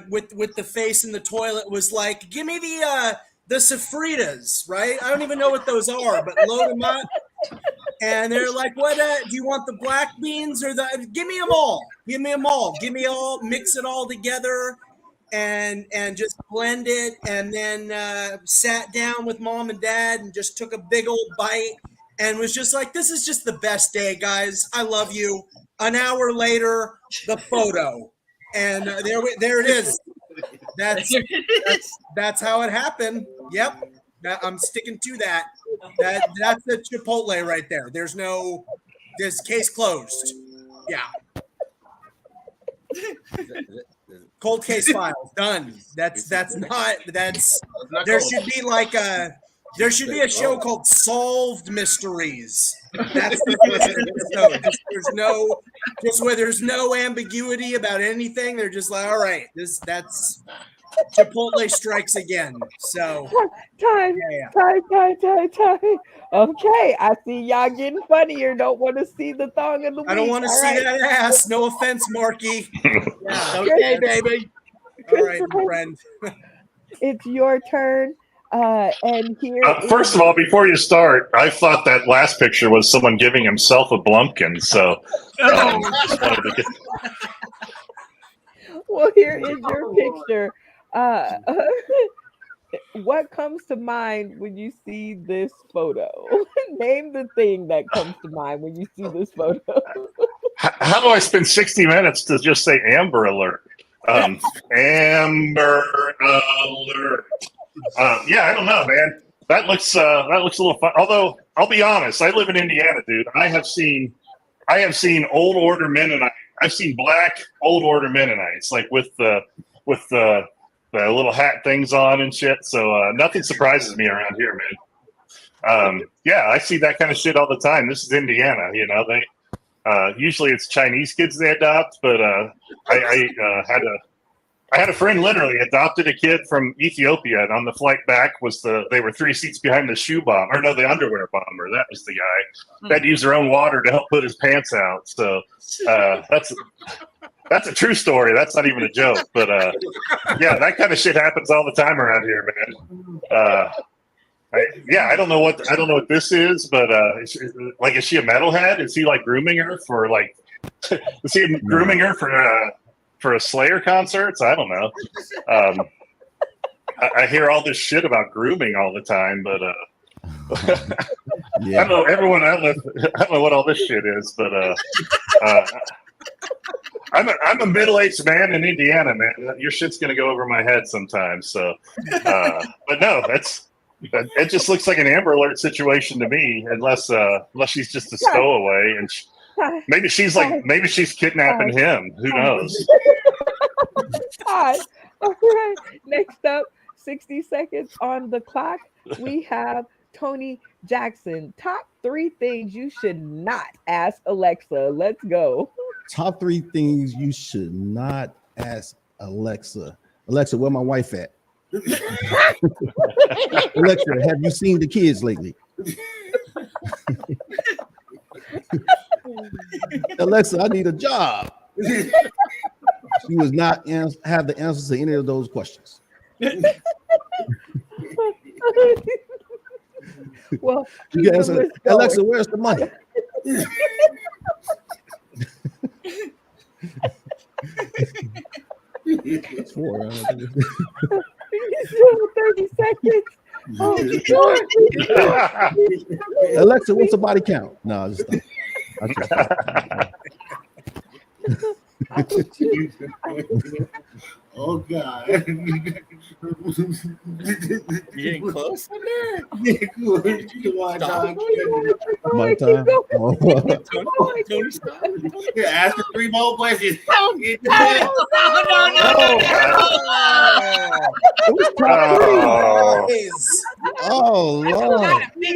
with the face in the toilet, was like, "Give me the sofritas," right? I don't even know what those are, but load them up. And they're like, "What? Do you want the black beans or the? Give me them all. Give me them all. Give me all. Mix it all together, and just blend it." And then sat down with mom and dad and just took a big old bite. And was just like, "This is just the best day, guys. I love you." An hour later, the photo, and there it is. That's how it happened. Yep, I'm sticking to that. That's the Chipotle right there. This case closed. Yeah. Cold case files done. There should be like there should be a show called Solved Mysteries. That's the episode. Just where there's no ambiguity about anything. They're just like, all right, that's Chipotle strikes again. So Time. Okay, I see y'all getting funnier. Don't want to see the thong of the week. I don't want to All see right. that ass. No offense, Marky. Yeah, Okay, baby. all right, my friend. It's your turn. And here First of all, before you start, I thought that last picture was someone giving himself a Blumpkin. So, just wanted to get... well, here is your picture. What comes to mind when you see this photo? Name the thing that comes to mind when you see this photo. How do I spend 60 minutes to just say Amber Alert? Amber Alert. Yeah, I don't know, man. That looks a little fun. Although I'll be honest, I live in Indiana, dude. I have seen old order Mennonite. I've seen black old order Mennonites, like with the little hat things on and shit. So nothing surprises me around here, man. Yeah, I see that kind of shit all the time. This is Indiana, you know. They usually it's Chinese kids they adopt, but I had a friend literally adopted a kid from Ethiopia, and on the flight back they were 3 seats behind the shoe bomber, or no, the underwear bomber. That was the guy that used their own water to help put his pants out. So that's a true story. That's not even a joke, but yeah, that kind of shit happens all the time around here, man. I don't know what this is, but is she a metalhead? Is he like grooming her for like? Is he grooming her for? for a Slayer concert. I don't know. I hear all this shit about grooming all the time, but Yeah. I don't know everyone. I don't know what all this shit is, but I'm a middle-aged man in Indiana, man. Your shit's gonna go over my head sometimes. So, but no, it just looks like an Amber Alert situation to me, unless she's just a stowaway, and maybe she's kidnapping him. Who knows? God. All right. Next up, 60 seconds on the clock. We have Tony Jackson. Top 3 things you should not ask Alexa. Let's go. Top 3 things you should not ask Alexa. Alexa, where my wife at? Alexa, have you seen the kids lately? Alexa, I need a job. She was not have the answers to any of those questions. Well, You can answer, Alexa, where's the money? It's 4. 30 seconds. Oh, Alexa, what's a body count? No, just Oh God! You getting close in there? my time. Tony, stop. Ask her 3 more questions. No. It was top 3. Guys, Oh Lord! Is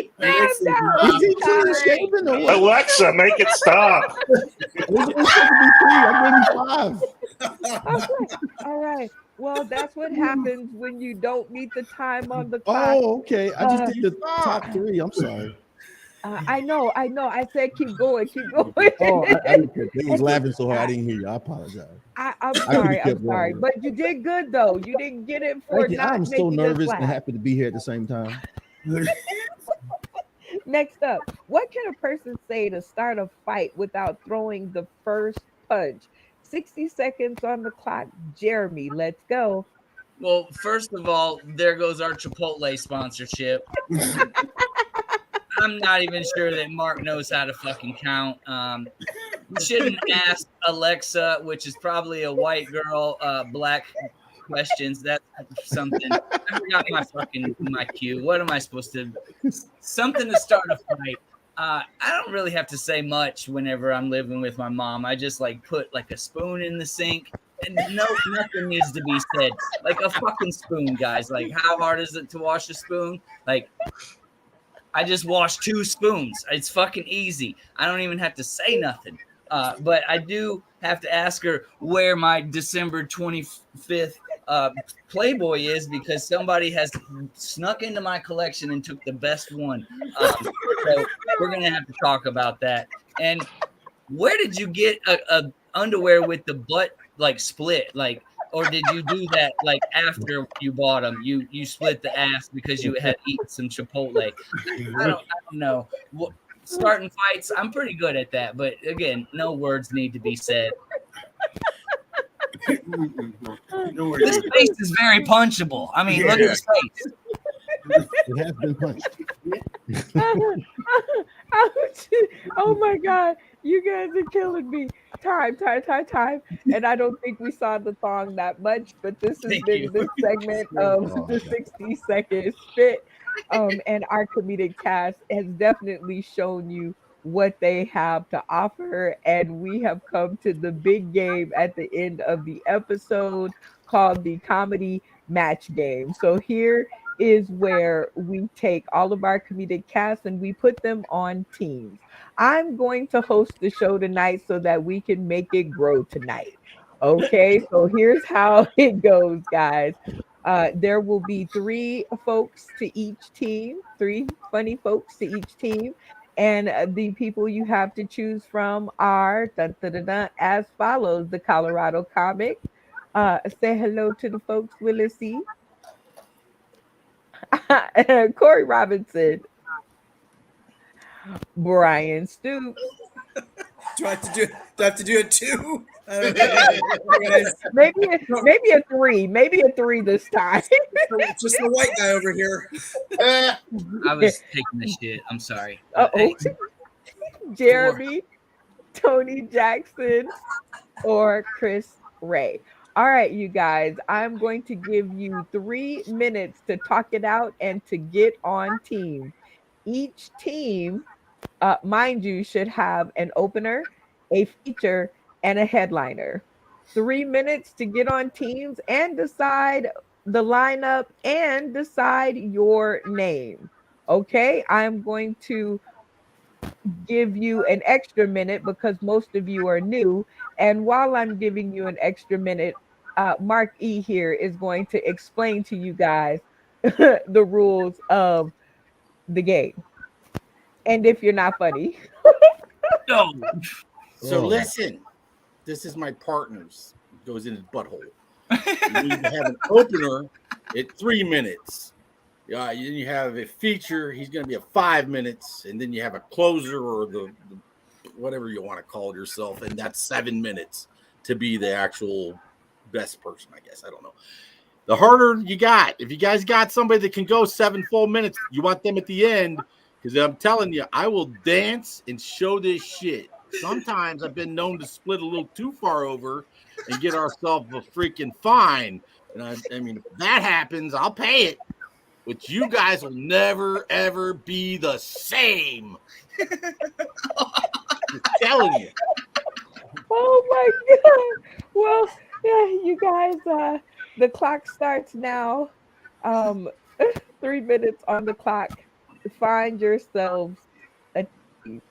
he clean shaven or what? Alexa, make it stop. It was supposed to be 3. I gave him 5. Okay. All right. Well, that's what happens when you don't meet the time on the clock. Oh, okay. I just did the top 3. I'm sorry. I know. I said keep going. Oh, they was laughing so hard I didn't hear you. I apologize. I'm could've sorry. kept I'm sorry. going. But you did good though. You didn't get it for Thank you. not I'm so making us nervous and laugh. happy to be here at the same time. Next up, what can a person say to start a fight without throwing the first punch? 60 seconds on the clock. Jeremy, let's go. Well, first of all, there goes our Chipotle sponsorship. I'm not even sure that Mark knows how to fucking count. You shouldn't ask Alexa, which is probably a white girl, black questions. That's something. I forgot my cue. What am I supposed to? Something to start a fight. I don't really have to say much whenever I'm living with my mom. I just like put like a spoon in the sink, and nothing needs to be said. Like a fucking spoon, guys. Like how hard is it to wash a spoon? Like I just wash 2 spoons. It's fucking easy. I don't even have to say nothing. But I do have to ask her where my December 25th Playboy is, because somebody has snuck into my collection and took the best one. So we're going to have to talk about that. And where did you get a underwear with the butt like split? Like, or did you do that like after you bought them? You split the ass because you had eaten some Chipotle. I don't know. Starting fights, I'm pretty good at that, but again, no words need to be said. This face is very punchable. I mean, look at his face. It has been punched. Oh my God, you guys are killing me. Time. And I don't think we saw the thong that much, but this has been the segment of the 60 second spit. And our comedic cast has definitely shown you what they have to offer. And we have come to the big game at the end of the episode called the Comedy Match Game. So here is where we take all of our comedic cast and we put them on teams. I'm going to host the show tonight so that we can make it grow tonight. Okay, so here's how it goes, guys. There will be 3 folks to each team, 3 funny folks to each team. And the people you have to choose from are as follows: the Colorado comic. Say hello to the folks, Willis C. Corey Robinson, Brian Stoops. do I have to do it too? Guys, Maybe a three. Maybe a three this time. just the white guy over here. I was taking the shit. I'm sorry. Uh-oh. Jeremy, Tony Jackson, or Chris Ray. All right, you guys, I'm going to give you 3 minutes to talk it out and to get on team. Each team, mind you, should have an opener, a feature, and a headliner. 3 minutes to get on teams and decide the lineup and decide your name. Okay, I'm going to give you an extra minute because most of you are new. And while I'm giving you an extra minute, Mark E here is going to explain to you guys the rules of the game. And if you're not funny. No. So listen, this is my partner's. It goes in his butthole. You need to have an opener at 3 minutes. Then you have a feature. He's going to be at 5 minutes, and then you have a closer or the whatever you want to call it yourself, and that's 7 minutes to be the actual best person. I guess I don't know. The harder you got, if you guys got somebody that can go 7 full minutes, you want them at the end because I'm telling you, I will dance and show this shit. Sometimes I've been known to split a little too far over and get ourselves a freaking fine. And I mean, if that happens, I'll pay it. But you guys will never, ever be the same. I'm telling you. Oh my God. Well, yeah, you guys, the clock starts now. 3 minutes on the clock. Find yourselves a team.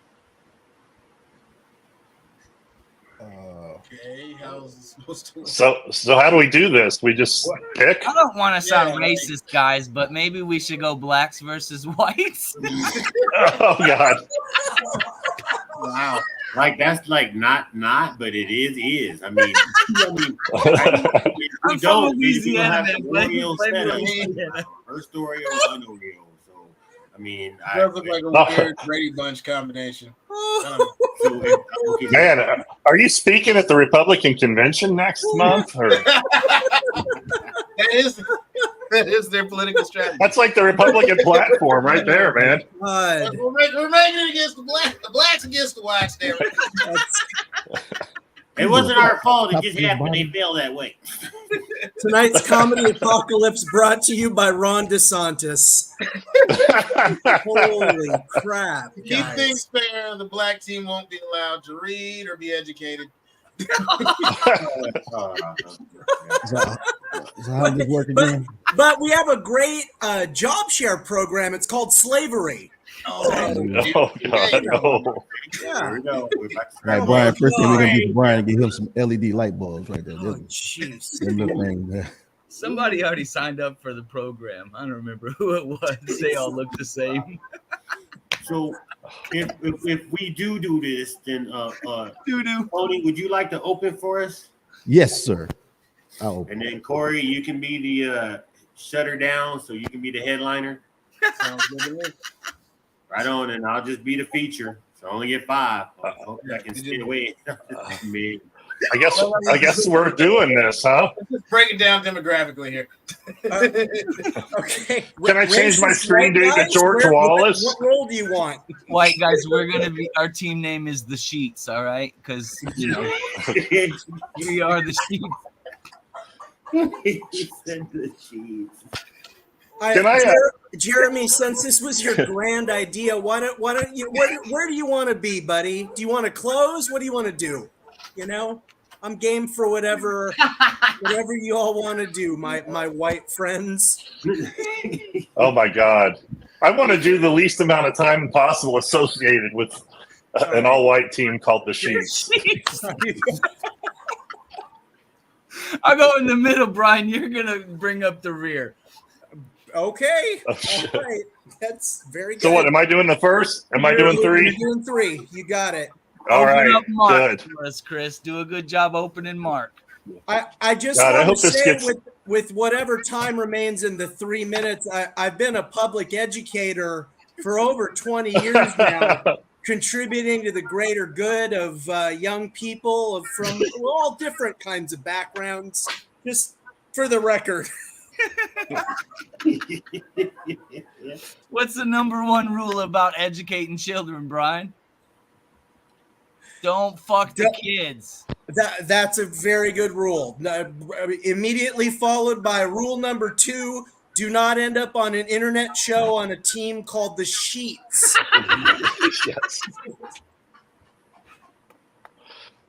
Okay, how's it supposed to work? So how do we do this? We just pick? I don't want to sound Yeah, racist, guys, but maybe we should go blacks versus whites. Oh God. Wow. Like that's like not, but it is. I mean, we I'm don't. from We don't have Louisiana, the man. Oreo Play setup. Louisiana. First Oreo, un-Oreo. So I mean, Does look like a weird Brady Bunch combination. Man, are you speaking at the Republican convention next month? Or? That is their political strategy. That's like the Republican platform right there, man. We're making it against the blacks against the whites there. It wasn't our fault. It just happened. They fell that way. Tonight's comedy apocalypse brought to you by Ron DeSantis. Holy crap! Keep Guys. things fair. The black team won't be allowed to read or be educated. So how does this work again? But we have a great job share program. It's called Slavery. No, God, no. Yeah. Here we go. All right, Brian. First thing we're gonna do for Brian, get him some LED light bulbs right there. Oh, jeez. Them little things there. Somebody already signed up for the program. I don't remember who it was. They all look the same. So if we do this, then Doo-doo. Tony, would you like to open for us? Yes, sir. I'll open. And then Corey, you can be the shutter down, so you can be the headliner. Sounds good to me. Right on, and I'll just be the feature. So I only get 5. I hope I can stay away. Me. I guess we're doing this, huh? Let's break it down demographically here. Okay. Can I change my screen White name to guys, George Wallace? What role do you want? White guys, we're gonna be. Our team name is the Sheets. All right, because you know we are the Sheets. He said the cheese. Can I, Jeremy, since this was your grand idea, why don't you? Where do you want to be, buddy? Do you want to close? What do you want to do? You know, I'm game for whatever you all want to do, my white friends. Oh my God. I want to do the least amount of time possible associated with an all-white team called the Sheets. I'll go in the middle, Brian. You're gonna bring up the rear. Okay. Oh, shit. All right. That's very good. So what, am I doing the first? Am I doing 3? You're doing 3. You got it. All Open right, up Mark good. for us, Chris. Do a good job opening Mark. I just God, I want hope to this say gets- with whatever time remains in the 3 minutes, I've been a public educator for over 20 years now. contributing to the greater good of young people from all different kinds of backgrounds. Just for the record. What's the number one rule about educating children, Brian? Don't fuck the kids. That's a very good rule. Immediately followed by rule number 2: do not end up on an internet show on a team called the Sheets. Yes.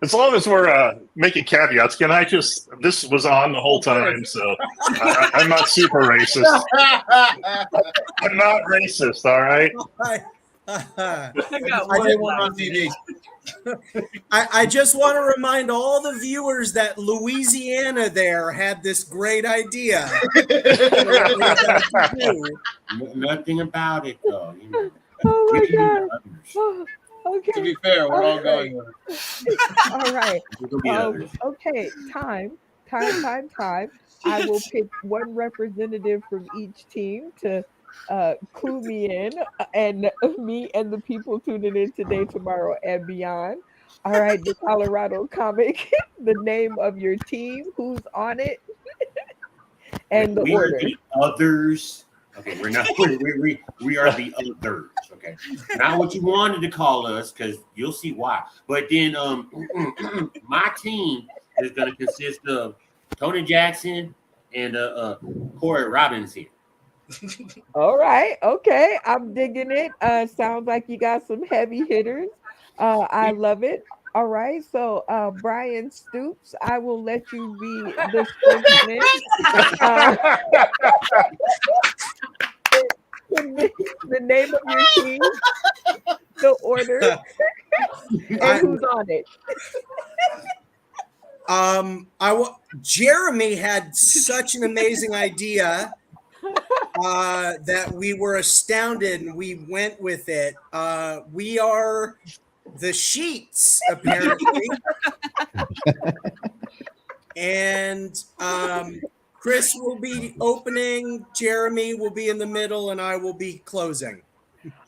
As long as we're making caveats, can I just? This was on the whole time, so I'm not super racist. I'm not racist, all right? I just want to remind all the viewers that Louisiana there had this great idea. Nothing about it, though. You know. Oh my God. Oh, okay. To be fair, we're all going with it. All right. Okay. Time. I will pick one representative from each team to clue me in, and me and the people tuning in today, tomorrow, and beyond. All right, the Colorado Comic, the name of your team, who's on it, and the order. Are the others. Okay, we're not. We are the others. Okay, not what you wanted to call us, because you'll see why. But then, my team is going to consist of Tony Jackson and Corey Robinson. All right. Okay. I'm digging it. Sounds like you got some heavy hitters. I love it. All right. So, Brian Stoops, I will let you be the spokesman. The name of your team, the order, and who's on it. Jeremy had such an amazing idea that we were astounded and we went with it. We are the Sheets, apparently. And Chris will be opening, Jeremy will be in the middle, and I will be closing.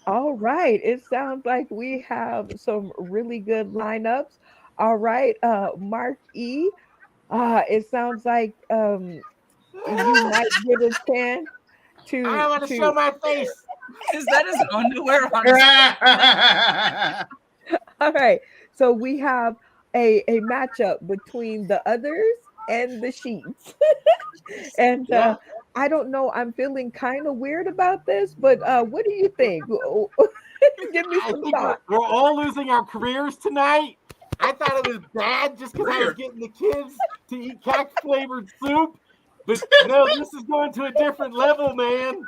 All right. It sounds like we have some really good lineups. All right. Mark E. It sounds like you might get a chance to. I want to show my face. Is that his underwear on his All right. So we have a matchup between the others and the Sheets. And I don't know. I'm feeling kind of weird about this, but what do you think? Give me some thought. We're all losing our careers tonight. I thought it was bad just because I was getting the kids to eat cactus-flavored soup. But no, this is going to a different level, man.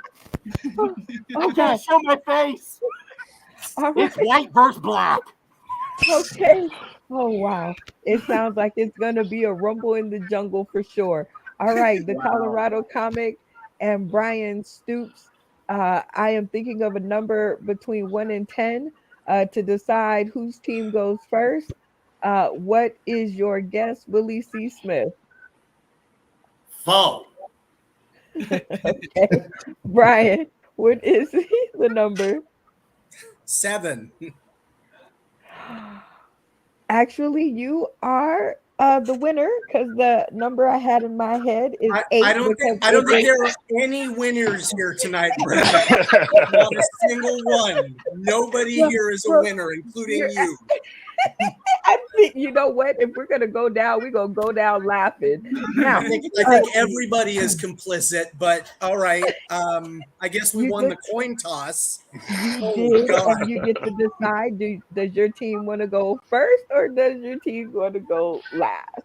I gotta show my face. Right. It's white versus black. Okay. Oh, wow. It sounds like it's going to be a rumble in the jungle for sure. All right. The Colorado Comic and Brian Stoops. I am thinking of a number between 1 and 10 to decide whose team goes first. What is your guess, Willie C. Smith? 4. Okay. Brian, what is the number? 7. Actually, you are the winner because the number I had in my head is 8. I don't think there are any winners here tonight, Brett. Not a single one. Nobody here is a winner, including you. I think, you know what? If we're gonna go down, we're gonna go down laughing. Now, I think everybody is complicit, but all right. I guess we won the coin toss. You get to decide. Does your team want to go first, or does your team want to go last?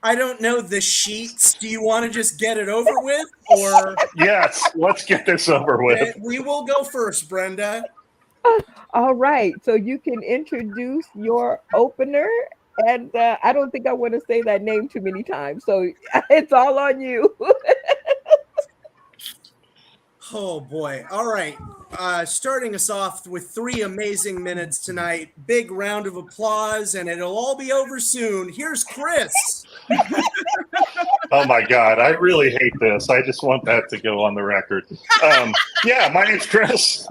I don't know. The Sheets. Do you want to just get it over with, or yes? Let's get this over with. We will go first, Brenda. All right, so you can introduce your opener, and I don't think I want to say that name too many times, so it's all on you. Oh boy. All right. Starting us off with 3 amazing minutes tonight. Big round of applause, and it'll all be over soon. Here's Chris. Oh my God, I really hate this. I just want that to go on the record. Yeah, my name's Chris.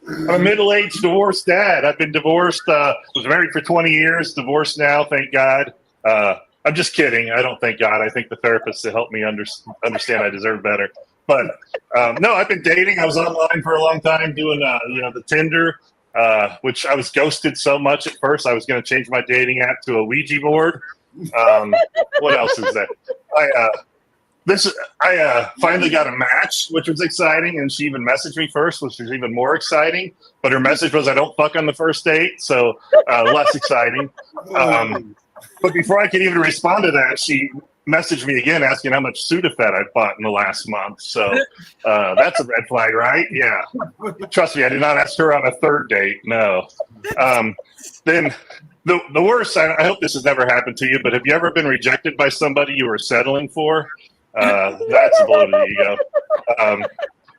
I'm a middle-aged divorced dad. I've been divorced. Was married for 20 years. Divorced now, thank God. I'm just kidding. I don't thank God. I think the therapist to help me understand I deserve better. But no, I've been dating. I was online for a long time doing, the Tinder, which I was ghosted so much at first. I was going to change my dating app to a Ouija board. What else is there? I finally got a match, which was exciting, and she even messaged me first, which was even more exciting. But her message was, "I don't fuck on the first date," so less exciting. But before I could even respond to that, she messaged me again asking how much Sudafed I bought in the last month. So that's a red flag, right? Yeah. Trust me, I did not ask her on a third date. No. Then the worst, I hope this has never happened to you, but have you ever been rejected by somebody you were settling for? That's a blow to the ego.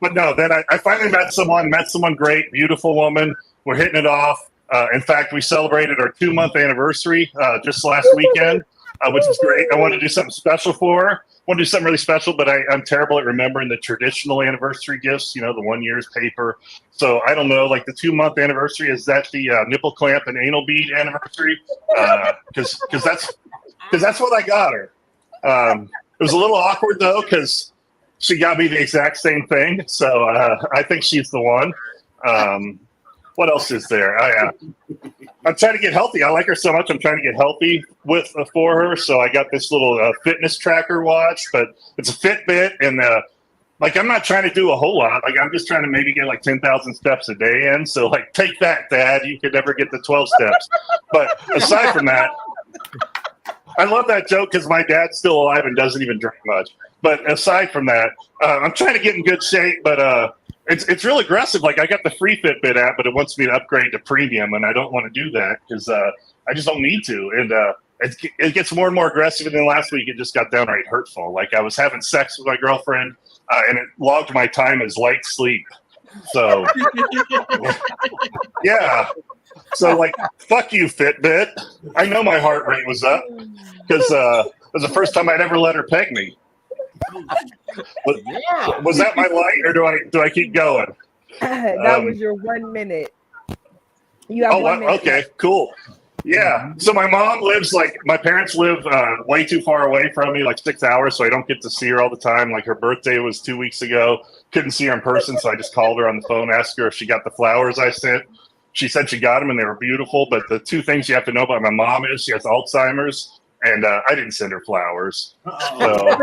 But no, then I finally met someone great, beautiful woman. We're hitting it off. In fact, we celebrated our 2-month anniversary just last weekend, which is great. I wanted to do something special for her. I want to do something really special, but I'm terrible at remembering the traditional anniversary gifts, the 1 year's paper. So I don't know, like the 2-month anniversary, is that the nipple clamp and anal bead anniversary? Because that's what I got her. It was a little awkward, though, because she got me the exact same thing. So I think she's the one. What else is there? I'm trying to get healthy. I like her so much. I'm trying to get healthy for her. So I got this little fitness tracker watch, but it's a Fitbit. And I'm not trying to do a whole lot. Like, I'm just trying to maybe get like 10,000 steps a day in. So like, take that, Dad. You could never get the 12 steps. But aside from that, I love that joke because my dad's still alive and doesn't even drink much. But aside from that, I'm trying to get in good shape, but it's real aggressive. Like, I got the free Fitbit app, but it wants me to upgrade to premium, and I don't want to do that because I just don't need to. And it gets more and more aggressive. And then last week, it just got downright hurtful. Like, I was having sex with my girlfriend, and it logged my time as light sleep. So, yeah. So, like, fuck you, Fitbit. I know my heart rate was up because it was the first time I'd ever let her peg me. Was that my light, or do I keep going? That was your 1 minute. You have 1 minute. Okay, cool. Yeah. So my parents live way too far away from me, like 6 hours, so I don't get to see her all the time. Like, her birthday was 2 weeks ago. Couldn't see her in person, so I just called her on the phone, asked her if she got the flowers I sent. She said she got them and they were beautiful. But the two things you have to know about my mom is she has Alzheimer's, and I didn't send her flowers. So,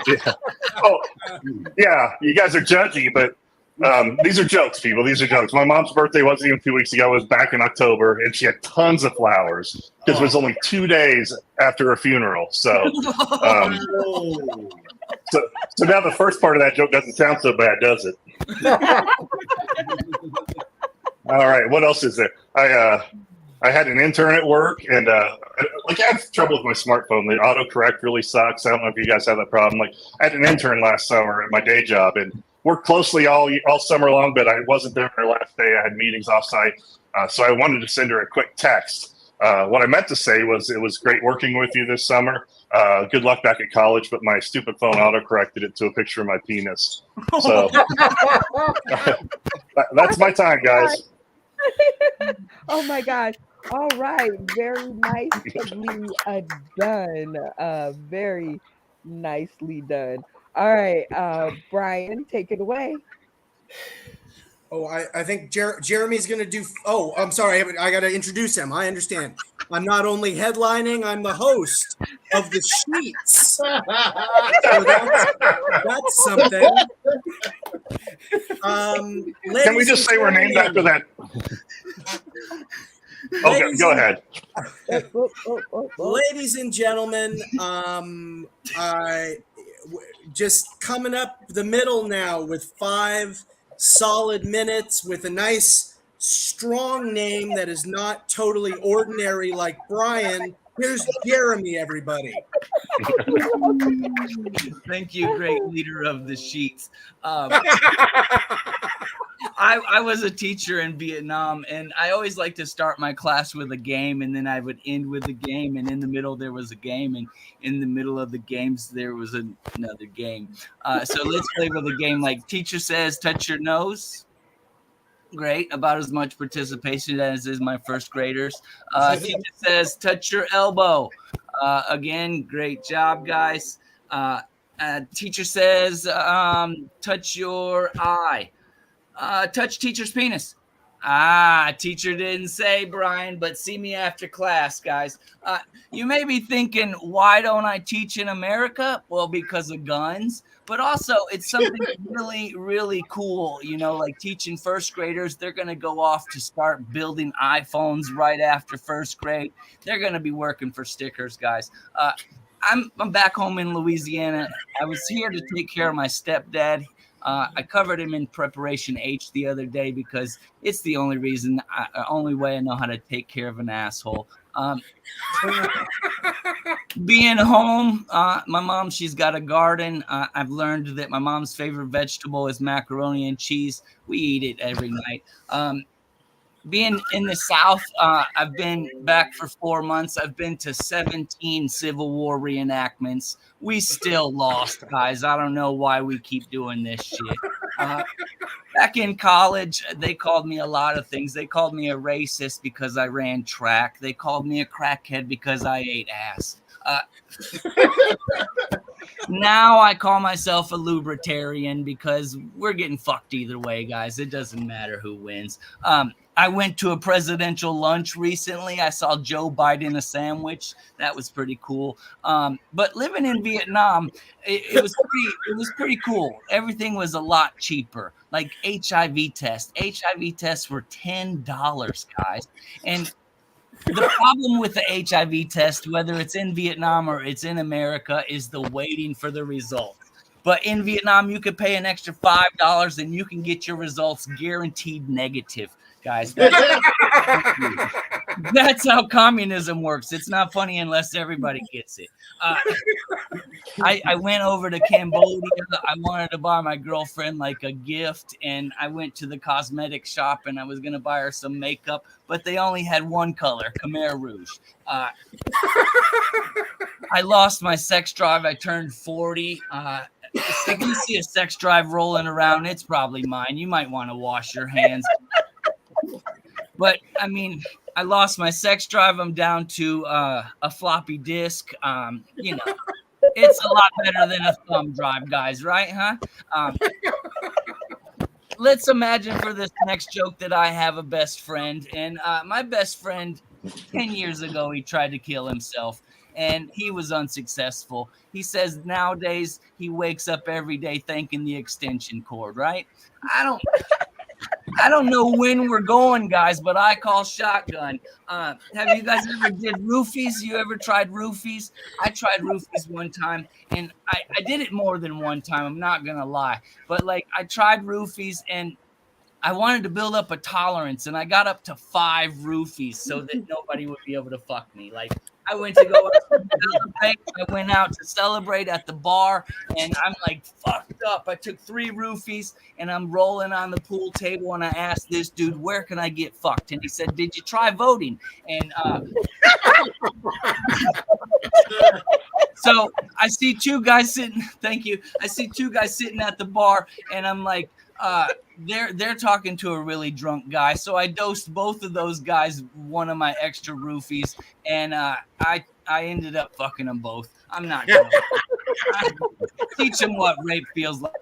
yeah. Oh, yeah, you guys are judgy, but these are jokes, people. These are jokes. My mom's birthday wasn't even 2 weeks ago. It was back in October, and she had tons of flowers because it was only 2 days after her funeral. So, so now the first part of that joke doesn't sound so bad, does it? All right, what else is there? I had an intern at work, and I have trouble with my smartphone. The autocorrect really sucks. I don't know if you guys have that problem. Like, I had an intern last summer at my day job, and worked closely all summer long, but I wasn't there for her last day. I had meetings offsite, so I wanted to send her a quick text. What I meant to say was, it was great working with you this summer. Good luck back at college, but my stupid phone autocorrected it to a picture of my penis. So that's my time, guys. Oh my gosh. All right. Very nicely done. Very nicely done. All right. Brian, take it away. Oh, I think Jeremy's going to do. Oh, I'm sorry. I got to introduce him. I understand. I'm not only headlining, I'm the host of the Sheets. So that's something. Can we just say we're named after that? Okay, go ahead. Ladies and gentlemen, just coming up the middle now with 5 solid minutes with a nice strong name that is not totally ordinary like Brian. Here's Jeremy, everybody. Thank you, great leader of the Sheets. I was a teacher in Vietnam, and I always like to start my class with a game, and then I would end with a game, and in the middle there was a game, and in the middle of the games there was another game. So let's play with a game like teacher says, touch your nose. Great, about as much participation as is my first graders. Teacher says, touch your elbow. Again, great job, guys. Teacher says, touch your eye. Touch teacher's penis. Teacher didn't say, Brian, but see me after class, guys. You may be thinking, why don't I teach in America? Well, because of guns. But also, it's something really, really cool. You know, like teaching first graders, they're going to go off to start building iPhones right after first grade. They're going to be working for stickers, guys. I'm back home in Louisiana. I was here to take care of my stepdad. I covered him in Preparation H the other day because it's the only way I know how to take care of an asshole. Being home, my mom, she's got a garden. I've learned that my mom's favorite vegetable is macaroni and cheese. We eat it every night. Being in the South, I've been back for 4 months. I've been to 17 Civil War reenactments. We still lost, guys. I don't know why we keep doing this shit. Back in college, they called me a lot of things. They called me a racist because I ran track. They called me a crackhead because I ate ass. Now I call myself a libertarian because we're getting fucked either way, guys. It doesn't matter who wins. I went to a presidential lunch recently. I saw Joe Biden a sandwich. That was pretty cool. But living in Vietnam, it was pretty cool. Everything was a lot cheaper. Like HIV tests. HIV tests were $10, guys. And the problem with the HIV test, whether it's in Vietnam or it's in America, is the waiting for the results. But in Vietnam, you could pay an extra $5 and you can get your results guaranteed negative, guys. That's how communism works. It's not funny unless everybody gets it. I went over to Cambodia. I wanted to buy my girlfriend like a gift, and I went to the cosmetic shop and I was going to buy her some makeup, but they only had one color, Khmer Rouge. I lost my sex drive. I turned 40. If you see a sex drive rolling around, it's probably mine. You might want to wash your hands. But I mean, I lost my sex drive. I'm down to a floppy disk. You know, it's a lot better than a thumb drive, guys, right? Huh? Let's imagine for this next joke that I have a best friend, and my best friend 10 years ago, he tried to kill himself. And he was unsuccessful. He says nowadays he wakes up every day thanking the extension cord, right? I don't know when we're going, guys, but I call shotgun. Have you guys ever did roofies? You ever tried roofies? I tried roofies one time, and I did it more than one time. I'm not going to lie. But, like, I tried roofies, and I wanted to build up a tolerance, and I got up to 5 roofies so that nobody would be able to fuck me. Like, I went to go out to celebrate. I went out to celebrate at the bar, and I'm like fucked up. I took 3 roofies, and I'm rolling on the pool table, and I asked this dude, where can I get fucked? And he said, did you try voting? And so I see 2 guys sitting. Thank you. I see 2 guys sitting at the bar, and I'm like, they're talking to a really drunk guy. So I dosed both of those guys one of my extra roofies, and I ended up fucking them both. I'm not gonna teach them what rape feels like.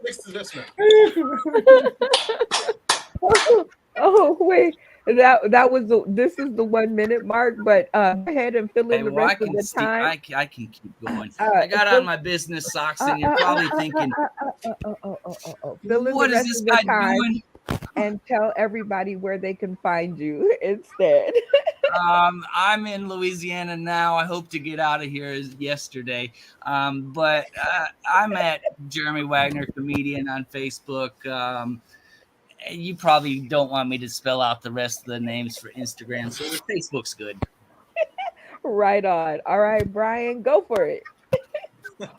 Next to this one. Oh wait, that was this is the 1 minute mark, but go ahead and fill in the rest of the time. I can keep going. I got on my business socks, and you're probably thinking, what is this guy doing? And tell everybody where they can find you instead. I'm in Louisiana now. I hope to get out of here yesterday. But I'm at Jeremy Wagner Comedian on Facebook. You probably don't want me to spell out the rest of the names for Instagram, so Facebook's good. Right on. All right, Brian, go for it.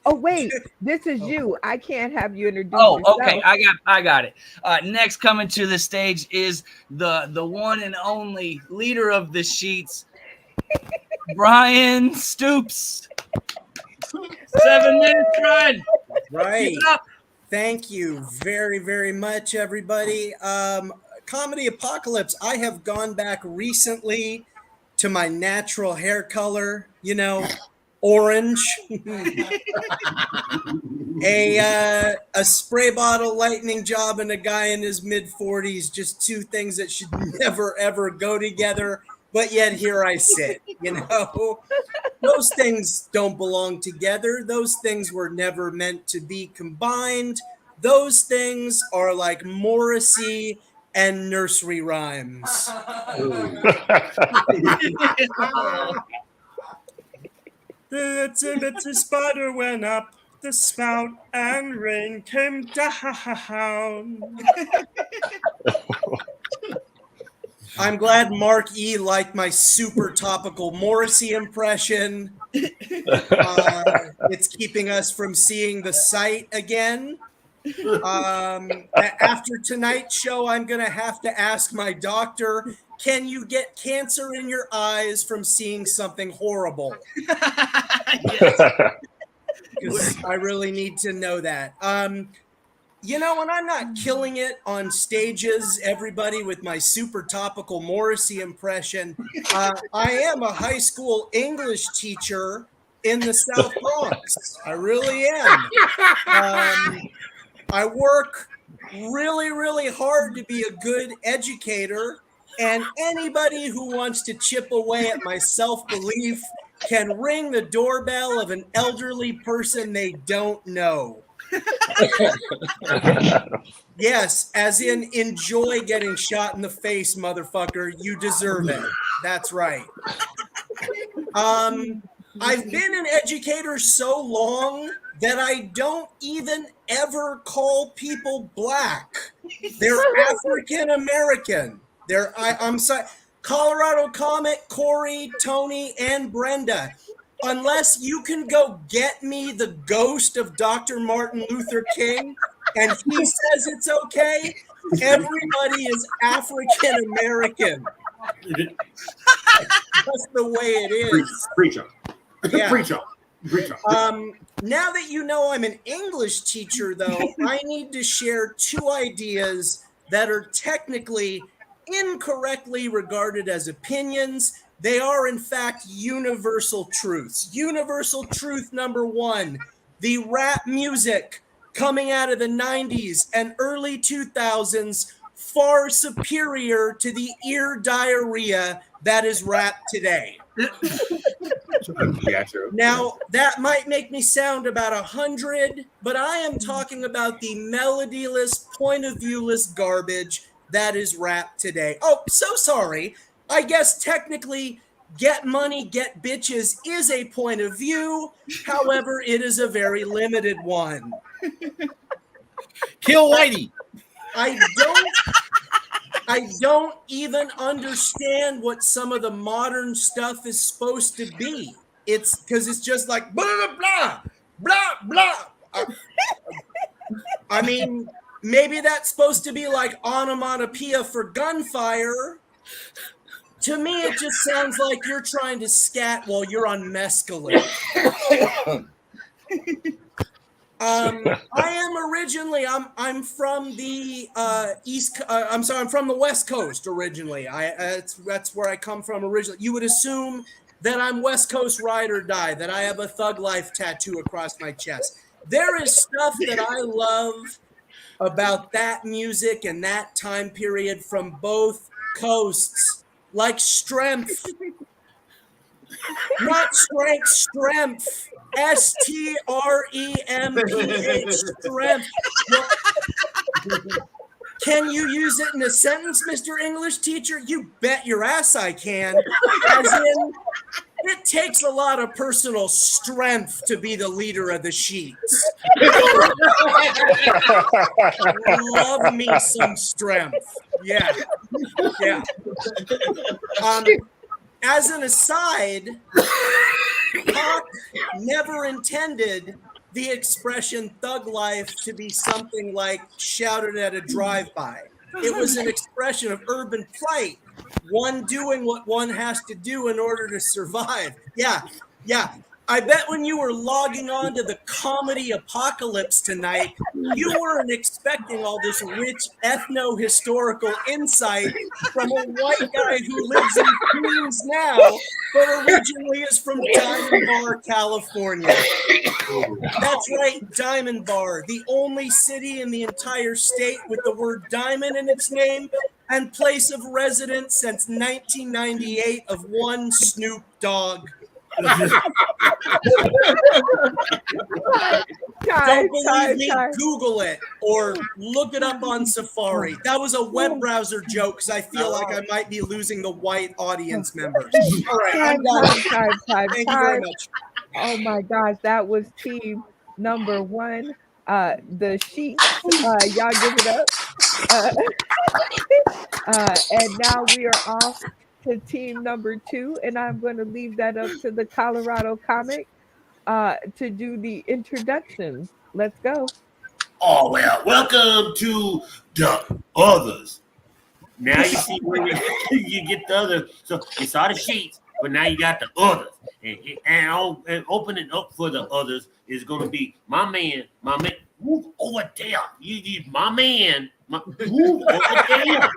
Oh wait, this is you. I can't have you introduce yourself. Okay, I got it. Next coming to the stage is the one and only leader of the Sheets, Brian Stoops. 7 minutes run. Right. Keep it up. Thank you very, very much, everybody. Comedy Apocalypse, I have gone back recently to my natural hair color, orange. A spray bottle lightning job and a guy in his mid-40s, just two things that should never, ever go together. But yet here I sit, Those things don't belong together. Those things were never meant to be combined. Those things are like Morrissey and nursery rhymes. The spider went up the spout and rain came down. I'm glad Mark E. liked my super topical Morrissey impression. It's keeping us from seeing the sight again. After tonight's show, I'm going to have to ask my doctor, can you get cancer in your eyes from seeing something horrible? Because I really need to know that. When I'm not killing it on stages, everybody, with my super topical Morrissey impression, I am a high school English teacher in the South Bronx. I really am. I work really, really hard to be a good educator, and anybody who wants to chip away at my self-belief can ring the doorbell of an elderly person they don't know. Yes, as in enjoy getting shot in the face, motherfucker. You deserve it. That's right. I've been an educator so long that I don't even ever call people black. They're African American. I'm sorry. Colorado Comet, Corey, Tony, and Brenda. Unless you can go get me the ghost of Dr. Martin Luther King and he says it's okay, everybody is African American. That's the way it is. Preach on. Yeah. Preach on. Preach on. Now that you know I'm an English teacher, though, I need to share two ideas that are technically incorrectly regarded as opinions. They are, in fact, universal truths. Universal truth number one, the rap music coming out of the 90s and early 2000s far superior to the ear diarrhea that is rap today. Yeah, sure. Now, that might make me sound about 100, but I am talking about the melodyless, point of viewless garbage that is rap today. Oh, so sorry. I guess technically Get Money, Get Bitches is a point of view. However, it is a very limited one. Kill Whitey. I don't even understand what some of the modern stuff is supposed to be. It's because it's just like blah, blah, blah, blah. I mean, maybe that's supposed to be like onomatopoeia for gunfire. To me, it just sounds like you're trying to scat while you're on mescaline. I'm from the I'm from the West Coast originally. That's where I come from originally. You would assume that I'm West Coast ride or die, that I have a Thug Life tattoo across my chest. There is stuff that I love about that music and that time period from both coasts, like Strength. Not Strength, Strength. STREMPH, Strength. Can you use it in a sentence, Mr. English teacher? You bet your ass I can. As in, it takes a lot of personal strength to be the leader of the Sheets. Love me some strength. Yeah. Yeah. As an aside, Pac never intended the expression thug life to be something like shouted at a drive-by. It was an expression of urban plight, one doing what one has to do in order to survive. Yeah. I bet when you were logging on to the comedy apocalypse tonight, you weren't expecting all this rich ethno-historical insight from a white guy who lives in Queens now, but originally is from Diamond Bar, California. That's right, Diamond Bar, the only city in the entire state with the word diamond in its name and place of residence since 1998 of one Snoop Dogg. Don't believe me? Google it or look it up on Safari. That was a web browser joke because I feel like I might be losing the white audience members. All right, I'm done. Thank you very much. Oh my gosh, that was team number one. The Sheets, y'all give it up. And now we are off to team number two, and I'm going to leave that up to the Colorado comic to do the introductions. Let's go. Oh, well, welcome to the others. Now you see where you get the other. So you saw the Sheets, but now you got the others. And opening up for the others is going to be my man, move over there. You my man, move over there.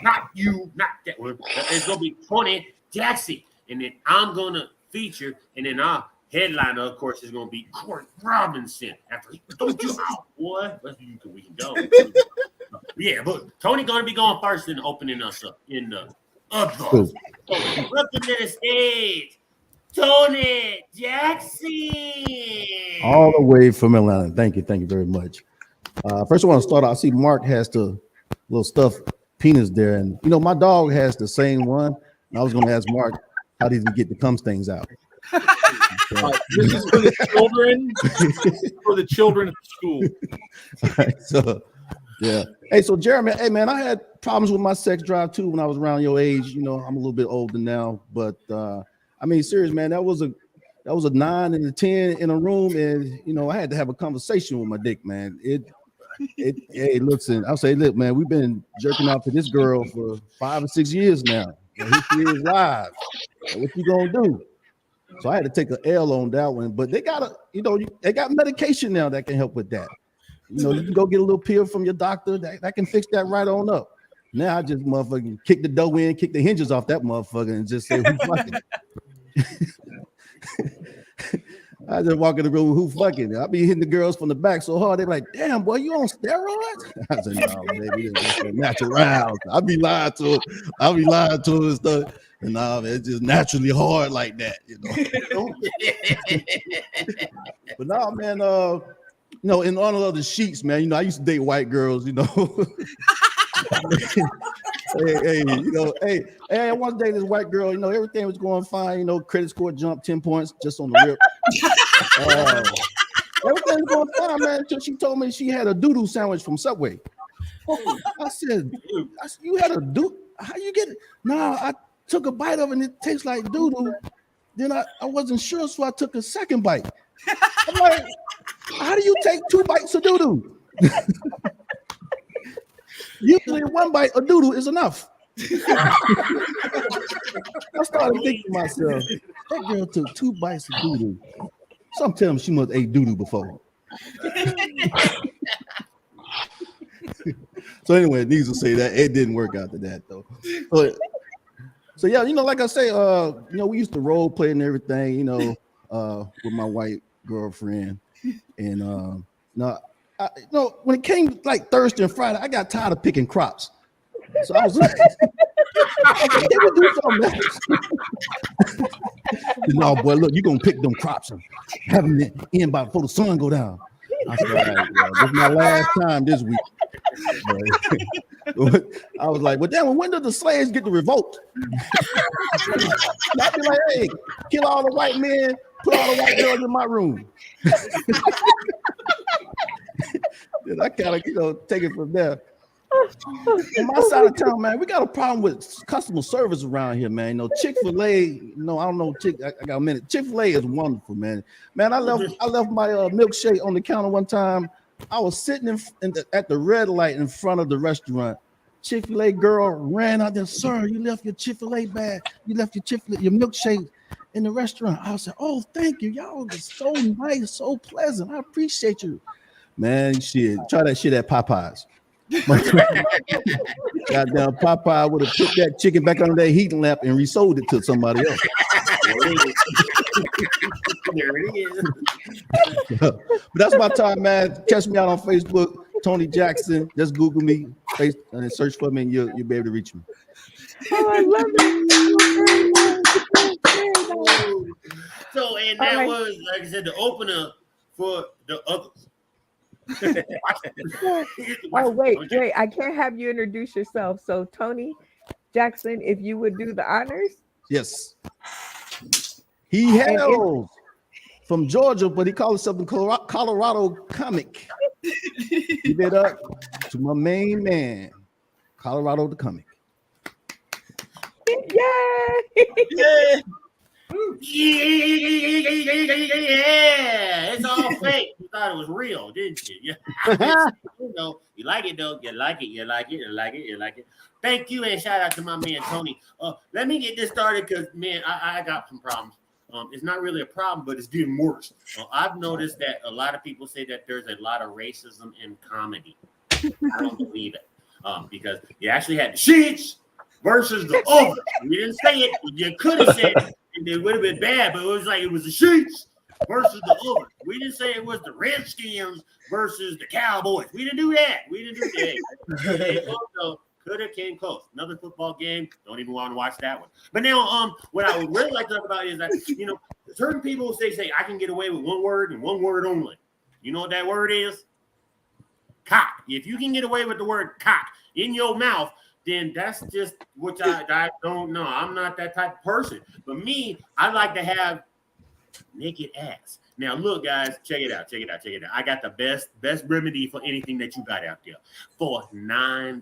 Not you, not that one. It's going to be Tony Jackson. And then I'm going to feature, and then our headliner, of course, is going to be Corey Robinson. After don't you out, boy. We can go. Yeah, but Tony going to be going first and opening us up in the others. Cool. So, welcome to the stage, Tony Jackson. All the way from Atlanta. Thank you very much. First, I want to start out. I see Mark has the little stuffed penis there, and you know my dog has the same one. And I was going to ask Mark, how did he get the cum stains out? This is for the children. For the children at the school. All right, so yeah. Hey, so Jeremy, hey man, I had problems with my sex drive too when I was around your age. You know, I'm a little bit older now, but I mean, serious man, that was a 9 and a 10 in a room, and you know, I had to have a conversation with my dick, man. Hey, listen, I'll say, look, man, we've been jerking off to this girl for 5 or 6 years now. And here she is live. What you gonna do? So I had to take an L on that one, but they got they got medication now that can help with that. You know, you can go get a little pill from your doctor that can fix that right on up. Now I just motherfucking kick the dough in, kick the hinges off that motherfucker, and just say who fucking. I just walk in the room, who fucking? I be hitting the girls from the back so hard, they're like, damn, boy, you on steroids? I said, no, baby, it's natural. I be lying to them. And stuff. And nah, man, it's just naturally hard like that, you know. But nah, man, you know, in honor of the Sheets, man, you know, I used to date white girls, you know. Hey, one day this white girl, you know, everything was going fine, you know, credit score jumped 10 points just on the rip. Everything was going fine, man, until she told me she had a doo-doo sandwich from Subway. I said, you had a doo? How you get it? Nah, I took a bite of it and it tastes like doo-doo. Then I wasn't sure, so I took a second bite. I'm like, how do you take 2 bites of doo-doo? Usually 1 bite of doodle is enough. I started thinking to myself, that girl took 2 bites of doodle. Some tell me she must ate doodle before. So anyway, needs to say that it didn't work out to that though. So yeah, you know, like I say, you know, we used to role play and everything, you know, with my white girlfriend, and you know, when it came like Thursday and Friday, I got tired of picking crops. So I was like, can we do something else? No, boy, look, you're going to pick them crops and have them in by before the sun go down. I said, all right, this is my last time this week. I was like, well, damn, when did the slaves get to revolt? I'd be like, hey, kill all the white men, put all the white girls in my room. Then I kind of, you know, take it from there. On my side of town, man, we got a problem with customer service around here, man. You know, Chick-fil-A, you know, I don't know, I got a minute. Chick-fil-A is wonderful, man. Man, I left my milkshake on the counter one time. I was sitting at the red light in front of the restaurant. Chick-fil-A girl ran out there, sir, you left your Chick-fil-A bag. You left your milkshake in the restaurant. I was like, "Oh, thank you, y'all are so nice, so pleasant. I appreciate you, man. Shit, try that shit at Popeyes." Goddamn Popeye would have put that chicken back under that heating lamp and resold it to somebody else. There it is. But that's my time, man. Catch me out on Facebook, Tony Jackson. Just Google me, and search for me, and you'll be able to reach me. Oh, I love it. So, and that was, like I said, the opener for the others. Oh, wait, I can't have you introduce yourself. So, Tony Jackson, if you would do the honors. Yes. He hails from Georgia, but he calls himself a Colorado comic. Give it up to my main man, Colorado the comic. Yay! Yeah. Yeah, it's all fake. You thought it was real, didn't you? Yeah. You know, you like it though. You like it. You like it. You like it. You like it. Thank you, and shout out to my man Tony. Let me get this started because man, I got some problems. It's not really a problem, but it's getting worse. I've noticed that a lot of people say that there's a lot of racism in comedy. I don't believe it because you actually had the sheets versus the others. You didn't say it. You could have said it. It would have been bad, but it was like it was the Sheets versus the others. We didn't say it was the Redskins versus the Cowboys. We didn't do that. We didn't do that. Could have came close. Another football game. Don't even want to watch that one. But now, what I would really like to talk about is that certain people say I can get away with one word and one word only. You know what that word is? Cock. If you can get away with the word cock in your mouth, then that's just which I don't know. I'm not that type of person. But me, I like to have naked ass. Now, look, guys, check it out. I got the best remedy for anything that you got out there for $9.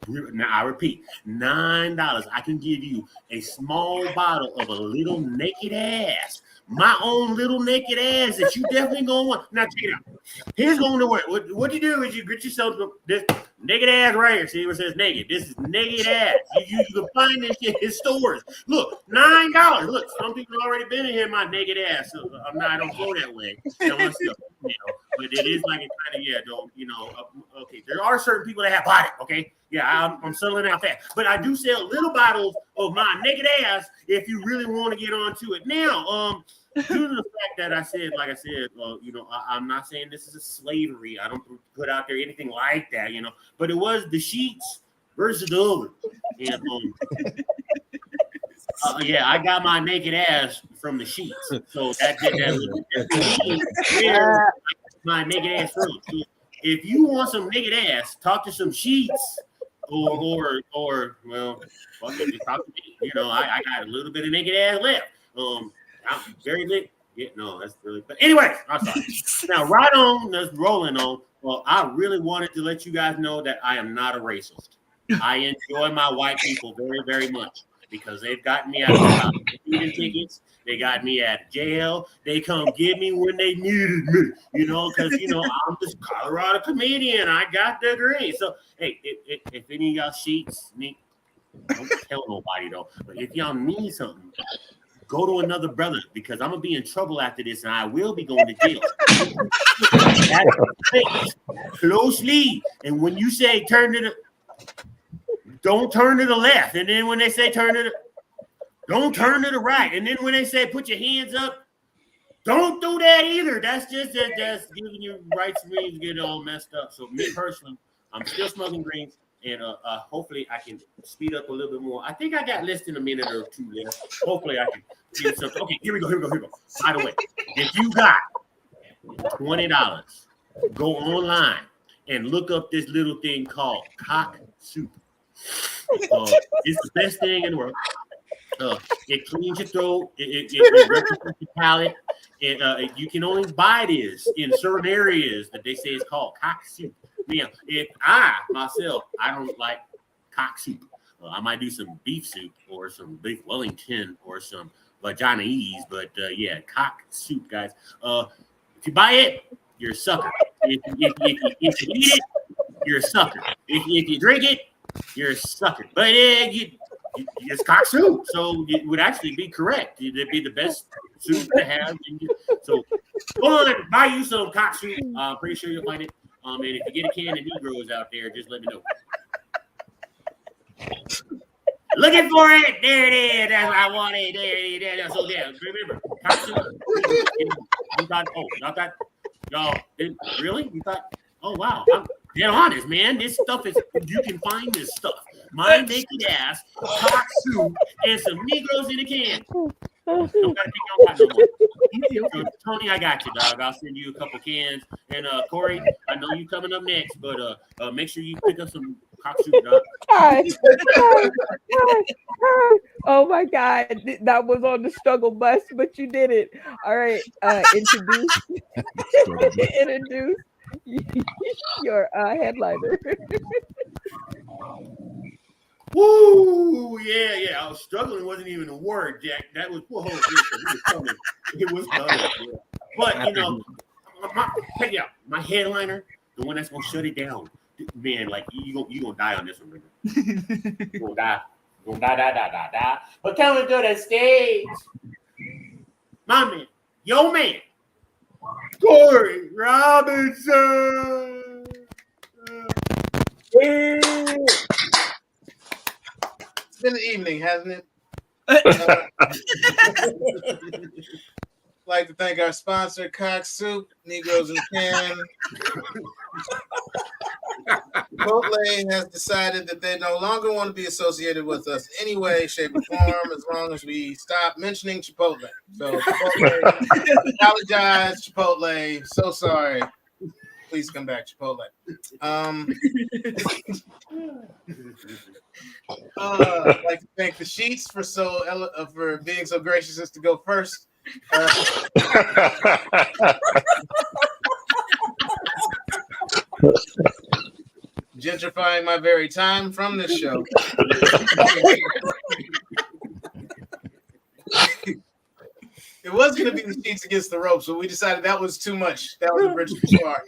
Now, I repeat, $9. I can give you a small bottle of a little naked ass. My own little naked ass that you definitely gonna want. Now check it out. Here's going to work. What you do is you get yourself this naked ass right here. See where it says naked. This is naked ass. You can find this shit in stores. Look, $9. Look, some people have already been in here my naked ass. So I don't go that way. But it is like it kind of okay. There are certain people that have bought it. Okay. Yeah, I'm selling out that. But I do sell little bottles of my naked ass if you really want to get onto it. Now, due to the fact that I said, I'm not saying this is a slavery. I don't put out there anything like that, But it was the Sheets versus the other. And, I got my naked ass from the Sheets. So that's my naked ass from. So if you want some naked ass, talk to some Sheets. Or fuck it, just talk to me. I got a little bit of naked ass left. I'm very lit. Yeah, no, that's really. But anyway, I'm sorry. Now, right on, that's rolling on. Well, I really wanted to let you guys know that I am not a racist. I enjoy my white people very, very much because they've gotten me out of speeding tickets. They got me out of jail. They come get me when they needed me, because, I'm this Colorado comedian. I got the degree. So, hey, if any of y'all Sheets need, don't tell nobody, though. But if y'all need something, go to another brother because I'm going to be in trouble after this and I will be going to jail. Closely. And when you say don't turn to the left. And then when they say don't turn to the right. And then when they say put your hands up, don't do that either. That's just giving you rights for me to get all messed up. So me personally, I'm still smoking greens. And hopefully I can speed up a little bit more. I think I got less than a minute or two left. Hopefully I can get something. Okay, here we go. By the way, if you got $20, go online and look up this little thing called cock soup. It's the best thing in the world. It cleans your throat. It represents your palate. You can only buy this in certain areas that they say it's called cock soup. Now, if I don't like cock soup. I might do some beef soup or some beef Wellington or some vagina-ese, but cock soup, guys. If you buy it, you're a sucker. If you eat it, you're a sucker. If you drink it, you're a sucker. But it's cock soup, so it would actually be correct. It'd be the best soup to have. So go on, buy you some cock soup. I'm pretty sure you'll find it. And if you get a can of Negroes out there, just let me know. Looking for it. There it is. That's what I wanted. There it is. So yeah, remember, cock soup. You thought, not that. Y'all, really? You thought, oh wow, I'm dead honest, man. This stuff is, you can find this stuff. My naked ass, cock soup, and some Negroes in a can. Don't gotta pick your pocket no more. So, Tony, I got you, dog. I'll send you a couple cans. And Corey, I know you coming up next, but make sure you pick up some cock soup, dog. Oh my God, that was on the struggle bus, but you did it. All right, introduce your headliner. Woo! Yeah. I was struggling. Wasn't even a word, Jack. That was whoa. It was coming. Yeah. But check it out. My headliner, the one that's gonna shut it down, man. Like you gonna die on this one, man. You gonna die. Die. But coming to the stage, my man, yo man, Corey Robinson. It's been an evening, hasn't it? Like to thank our sponsor, Cock Soup, Negroes in a Can. Chipotle has decided that they no longer want to be associated with us any way, shape, or form as long as we stop mentioning Chipotle. So, Chipotle, apologize, Chipotle. So sorry. Please come back, Chipotle. I'd like to thank the Sheets for being so gracious as to go first. Gentrifying my very time from this show. It was going to be the Sheets against the ropes, but we decided that was too much. That was a bridge too far.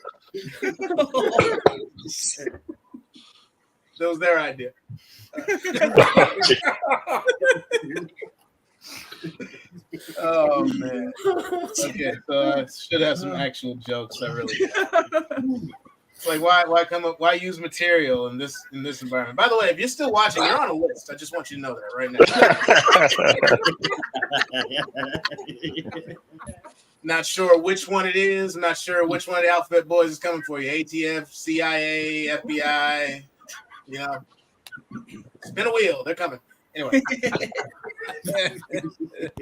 That was their idea. Oh man. Okay, so I should have some actual jokes. I really do. It's like why come up? Why use material in this environment? By the way, if you're still watching, you're on a list. I just want you to know that right now. Not sure which one it is. Not sure which one of the alphabet boys is coming for you. ATF, CIA, FBI. You know, spin a wheel. They're coming. Anyway,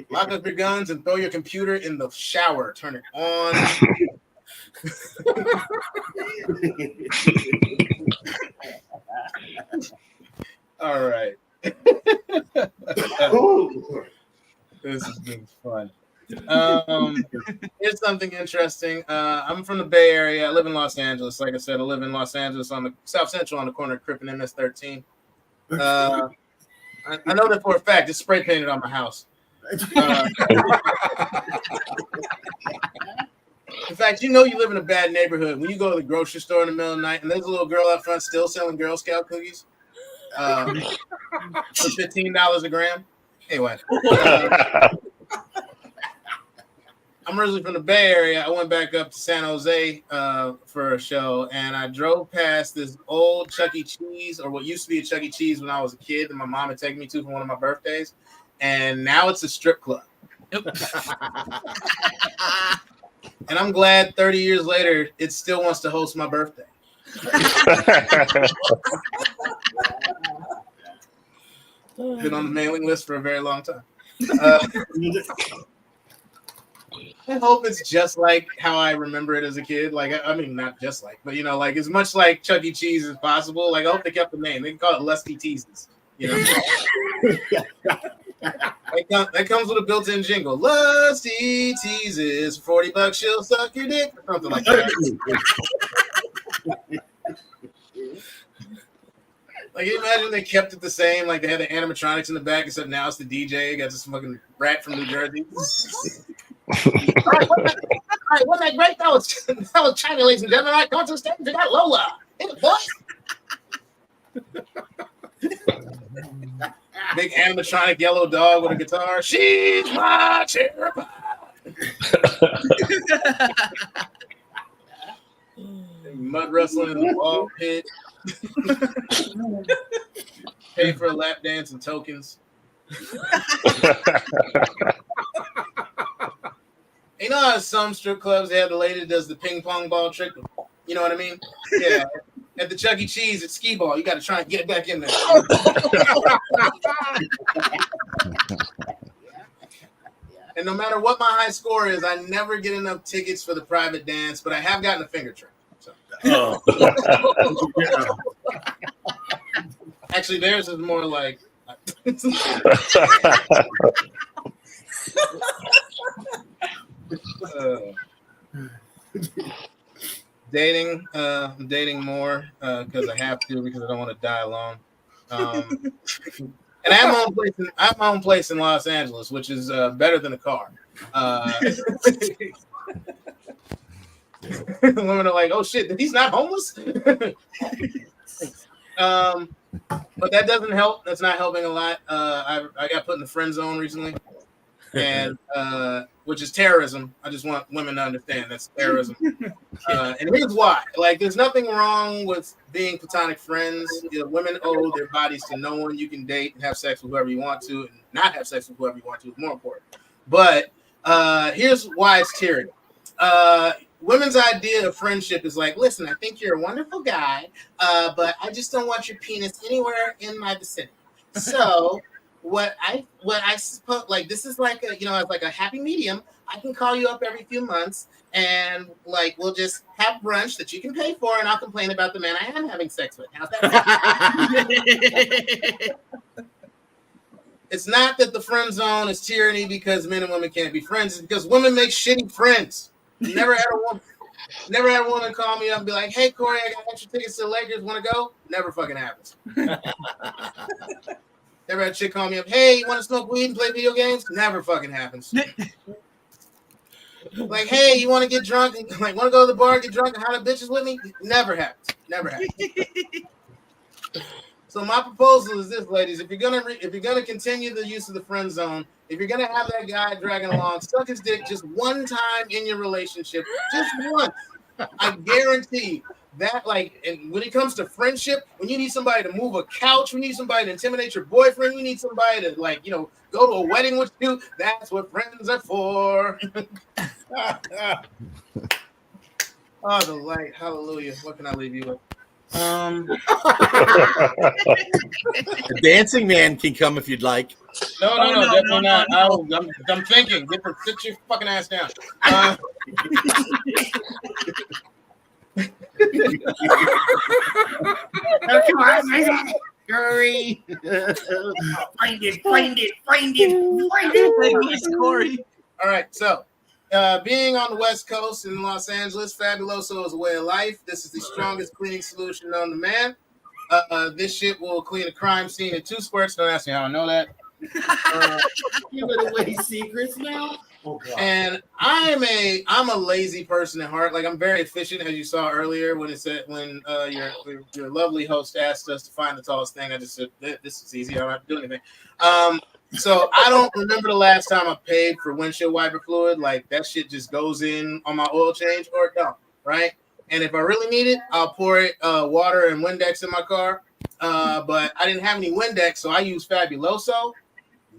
lock up your guns and throw your computer in the shower. Turn it on. All right. This has been fun. Here's something interesting. I'm from the Bay Area. I live in Los Angeles. Like I said, I live in Los Angeles on the South Central on the corner of Cripp and MS-13. I know that for a fact. It's spray painted on my house. In fact, you know you live in a bad neighborhood when you go to the grocery store in the middle of the night and there's a little girl out front still selling Girl Scout cookies for $15 a gram. Anyway, I'm originally from the Bay Area. I went back up to San Jose for a show, and I drove past this old Chuck E. Cheese, or what used to be a Chuck E. Cheese when I was a kid, and my mom had taken me to for one of my birthdays, and now it's a strip club. And I'm glad 30 years later, it still wants to host my birthday. Been on the mailing list for a very long time. I hope it's just like how I remember it as a kid. Like, I mean, not just like, but, you know, like as much like Chuck E. Cheese as possible. Like, I hope they kept the name. They can call it Lusty Teases. You know? That comes with a built-in jingle. Lusty Teases, for $40 she'll suck your dick, or something like that. Like, you imagine they kept it the same, like they had the animatronics in the back, except now it's the DJ. Got this fucking rat from New Jersey. All right, wasn't that great? That was China, ladies and gentlemen. All right, going to the stage, we got Lola. Hit it, boy. big animatronic yellow dog with a guitar. She's my cherry pie. Mud wrestling in the ball pit. Pay for a lap dance and tokens. You know how some strip clubs they have the lady that does the ping pong ball trick? You know what I mean? Yeah. At the Chuck E. Cheese, it's skee ball. You got to try and get back in there. And no matter what my high score is, I never get enough tickets for the private dance, but I have gotten a finger trick. So. Actually, theirs is more like. Dating. I'm dating more because I have to, because I don't want to die alone. And I have my own place in Los Angeles, which is better than a car. Women are like, "Oh shit, he's not homeless." But that doesn't help. That's not helping a lot. I got put in the friend zone recently, and which is terrorism. I just want women to understand that's terrorism. And here's why. Like, there's nothing wrong with being platonic friends. You know, women owe their bodies to no one. You can date and have sex with whoever you want to, and not have sex with whoever you want to is more important. But here's why it's tyranny. Women's idea of friendship is like, listen, I think you're a wonderful guy, but I just don't want your penis anywhere in my vicinity. So what I suppose, like, this is like a, it's like a happy medium. I can call you up every few months and like we'll just have brunch that you can pay for, and I'll complain about the man I am having sex with. How's that? It's not that the friend zone is tyranny because men and women can't be friends. It's because women make shitty friends. Never had a woman call me up and be like, "Hey Corey, I got extra tickets to the Lakers. Want to go?" Never fucking happens. Never had a chick call me up, "Hey, you want to smoke weed and play video games?" Never fucking happens. Like, "Hey, you want to get drunk and like want to go to the bar, get drunk and holler at bitches with me?" Never happens. Never happens. So my proposal is this, ladies: if you're gonna continue the use of the friend zone, if you're gonna have that guy dragging along, suck his dick just one time in your relationship, just once. I guarantee that, like, and when it comes to friendship, when you need somebody to move a couch, when you need somebody to intimidate your boyfriend, you need somebody to, like, go to a wedding with you. That's what friends are for. Oh, the light, hallelujah! What can I leave you with? The dancing man can come if you'd like. No, definitely not. I'm thinking. Sit your fucking ass down. Come on, hurry! Find it! Corey. All right, so being on the West Coast in Los Angeles, Fabuloso is a way of life. This is the strongest cleaning solution known to man. This shit will clean a crime scene in 2 squirts. Don't ask me how I know that. Giving away secrets now. Oh, God. And I'm a lazy person at heart. Like, I'm very efficient, as you saw earlier when your lovely host asked us to find the tallest thing. I just said, this is easy. I don't have to do anything. So I don't remember the last time I paid for windshield wiper fluid. Like, that shit just goes in on my oil change or it don't, right? And if I really need it, I'll pour it water and Windex in my car. But I didn't have any Windex, so I use Fabuloso.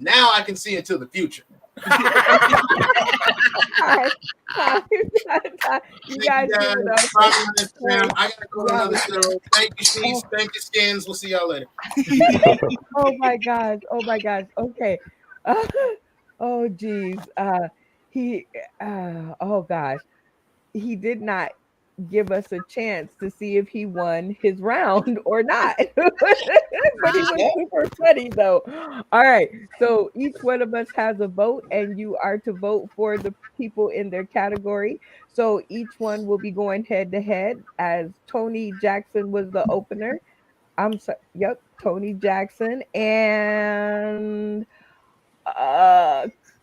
Now I can see into the future. You guys give it up. I gotta go to another show. Thank you, Sheets. Thank you, Skins. We'll see y'all later. Oh my gosh. Okay. Oh geez. Oh gosh. He did not give us a chance to see if he won his round or not. But he was super funny though. All right. So each one of us has a vote, and you are to vote for the people in their category. So each one will be going head to head, as Tony Jackson was the opener. I'm sorry. Yep, Tony Jackson and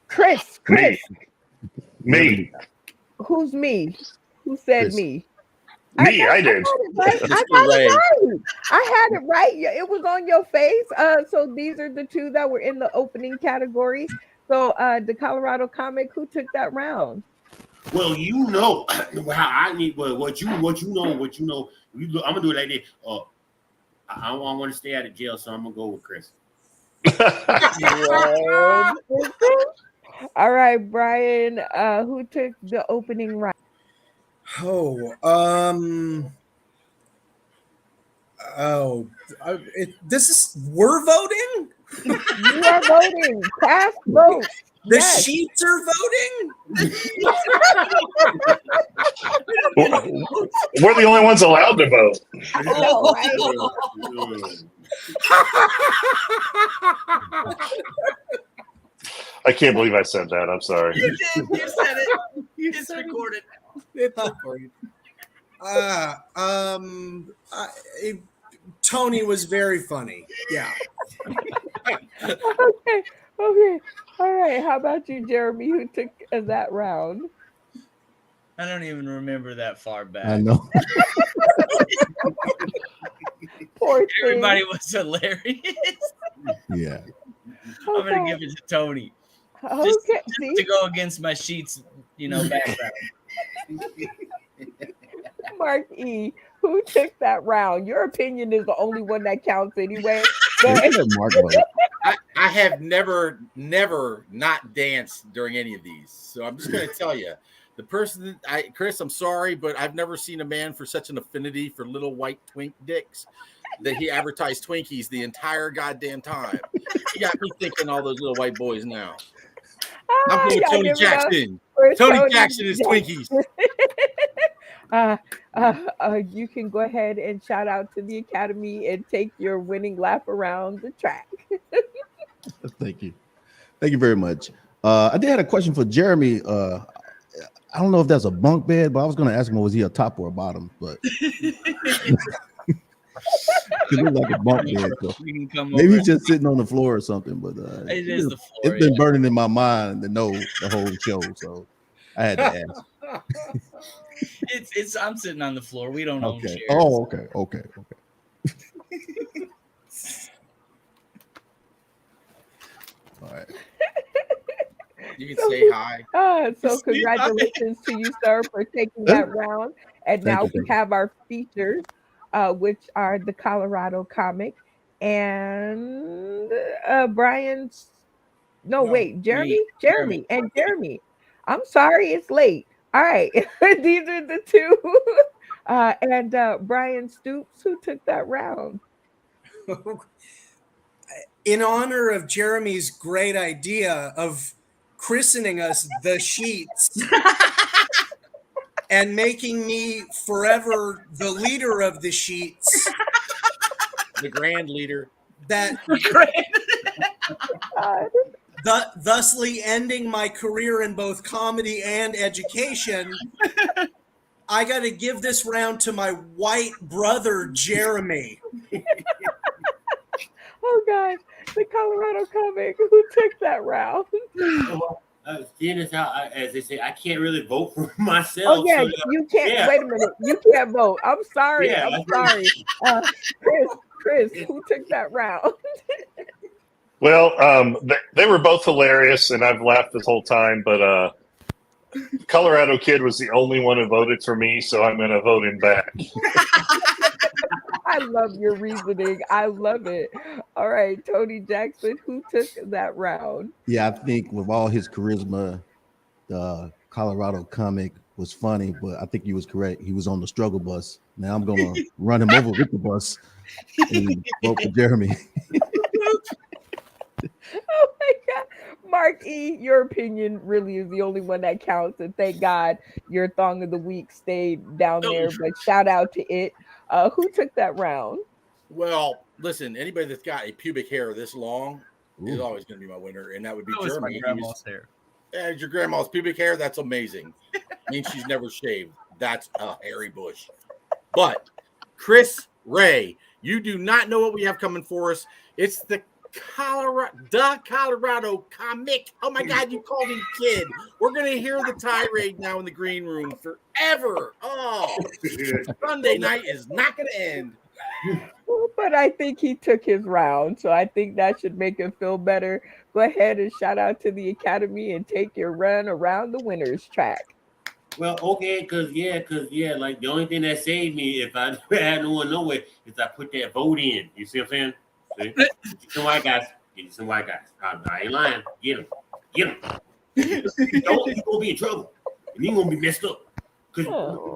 Chris. Me. Who's me? Who said Chris. me? Me, I did. I got it right. I had it right. It was on your face. So these are the two that were in the opening category. So the Colorado comic, who took that round? Well, you know how I need. Well, what you know. I'm gonna do it like this. I want to stay out of jail, so I'm gonna go with Chris. All right, Brian. Who took the opening round? This is we're voting. You are voting. Cast vote. The sheets are voting. We're the only ones allowed to vote. I know, right? I can't believe I said that. I'm sorry. You did. You said it. It's recorded. It's recorded. Tony was very funny. Yeah. Okay. All right. How about you, Jeremy? Who took that round? I don't even remember that far back. I know. Poor thing. Everybody was hilarious. Yeah. I'm gonna give it to Tony. Just to go against my sheets, background. Mark E, who took that round? Your opinion is the only one that counts anyway. I have never not danced during any of these. So I'm just going to tell you, the person Chris, I'm sorry, but I've never seen a man for such an affinity for little white twink dicks that he advertised Twinkies the entire goddamn time. He got me thinking all those little white boys now. I'm going Tony Jackson. Tony Jackson is Twinkies. You can go ahead and shout out to the Academy and take your winning lap around the track. Thank you very much. I did have a question for Jeremy. I don't know if that's a bunk bed, but I was going to ask him, was he a top or a bottom? But it looked like a bunk bed. So maybe he's just sitting on the floor or something. But it is the floor. It's been burning in my mind to know the whole show, so I had to ask. It's I'm sitting on the floor. We don't own chairs. Oh, okay. All right. You can say hi. So congratulations to you, sir, for taking that round. And now we have our features, which are the Colorado comic and Brian's. Jeremy. I'm sorry, it's late. All right, these are the two. And Brian Stoops, who took that round. In honor of Jeremy's great idea of christening us the Sheets and making me forever the leader of the Sheets, the grand leader, thusly ending my career in both comedy and education, I got to give this round to my white brother, Jeremy. Oh, God. The Colorado comic, who took that round? Seeing as how, as they say, I can't really vote for myself. Oh, yeah, so, you can't. Yeah. Wait a minute. You can't vote. I'm sorry. Yeah, I'm sorry. Chris, who took that round? Well, they were both hilarious, and I've laughed this whole time, but Colorado Kid was the only one who voted for me, so I'm going to vote him back. I love your reasoning. I love it. All right, Tony Jackson, who took that round? Yeah, I think with all his charisma, the Colorado comic was funny, but I think he was correct. He was on the struggle bus. Now I'm going to run him over with the bus and vote for Jeremy. Oh my God. Mark E, your opinion really is the only one that counts. And thank God your thong of the week stayed down there. But shout out to it. Who took that round? Well, listen, anybody that's got a pubic hair this long is always going to be my winner. And that would be Jeremy. My grandma's hair. Yeah, your grandma's pubic hair. That's amazing. Means she's never shaved. That's a hairy bush. But Chris Ray, you do not know what we have coming for us. It's the Colorado comic. Oh my God, you called him kid. We're gonna hear the tirade now in the green room forever. Oh, Sunday night is not gonna end. But I think he took his round, so I think that should make him feel better. Go ahead and shout out to the Academy and take your run around the winner's track. Well, okay, cause like the only thing that saved me if I had no one nowhere is I put that vote in. You see what I'm saying? See? Get you some white guys. Get you some white guys. I ain't lying. Get them. Don't you gonna be in trouble. And you gonna be messed up. Cause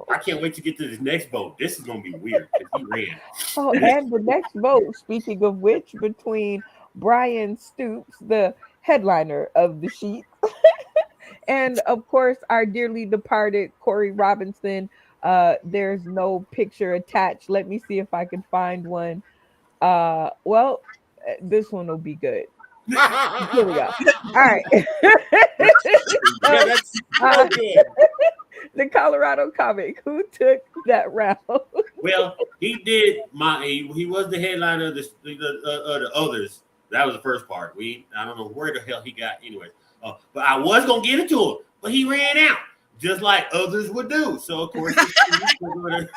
I can't wait to get to this next vote. This is gonna be weird because he ran. Oh, and the next vote, speaking of which, between Brian Stoops, the headliner of the sheet, and of course our dearly departed Corey Robinson. There's no picture attached. Let me see if I can find one. Well, this one will be good. Here we go. All right. That's so good. The Colorado comic, who took that round? Well, he did he was the headliner of the others. That was the first part. I don't know where the hell he got anyway. But I was gonna get it to him, but he ran out, just like others would do. So of course we're gonna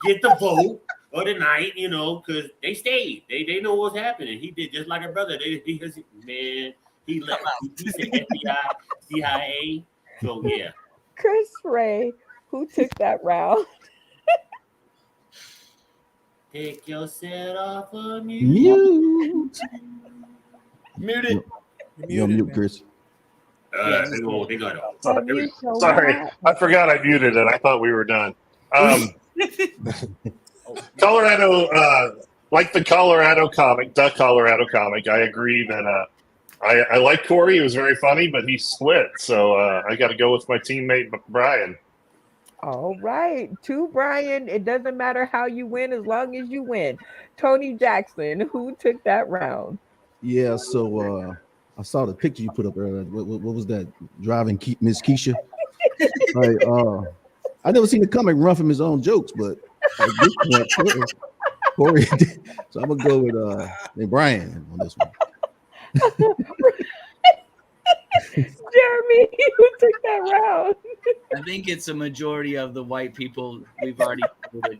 get the vote of the night, because they stayed. They know what's happening. He did just like a brother. He left. He said FBI, CIA. So yeah. Chris Ray, who took that round? Take your set off of mute. Muted. You're mute, Chris. Sorry, I forgot I muted it. I thought we were done. Colorado, like the Colorado comic, I agree that I like Corey. He was very funny, but he split. So I got to go with my teammate, Brian. All right. To Brian, it doesn't matter how you win as long as you win. Tony Jackson, who took that round? Yeah, so I saw the picture you put up earlier. What was that? Driving Miss Keisha? I never seen the comic run from his own jokes, but at this point, Corey did. So I'm going to go with Brian on this one. Jeremy, who took that round? I think it's a majority of the white people we've already voted.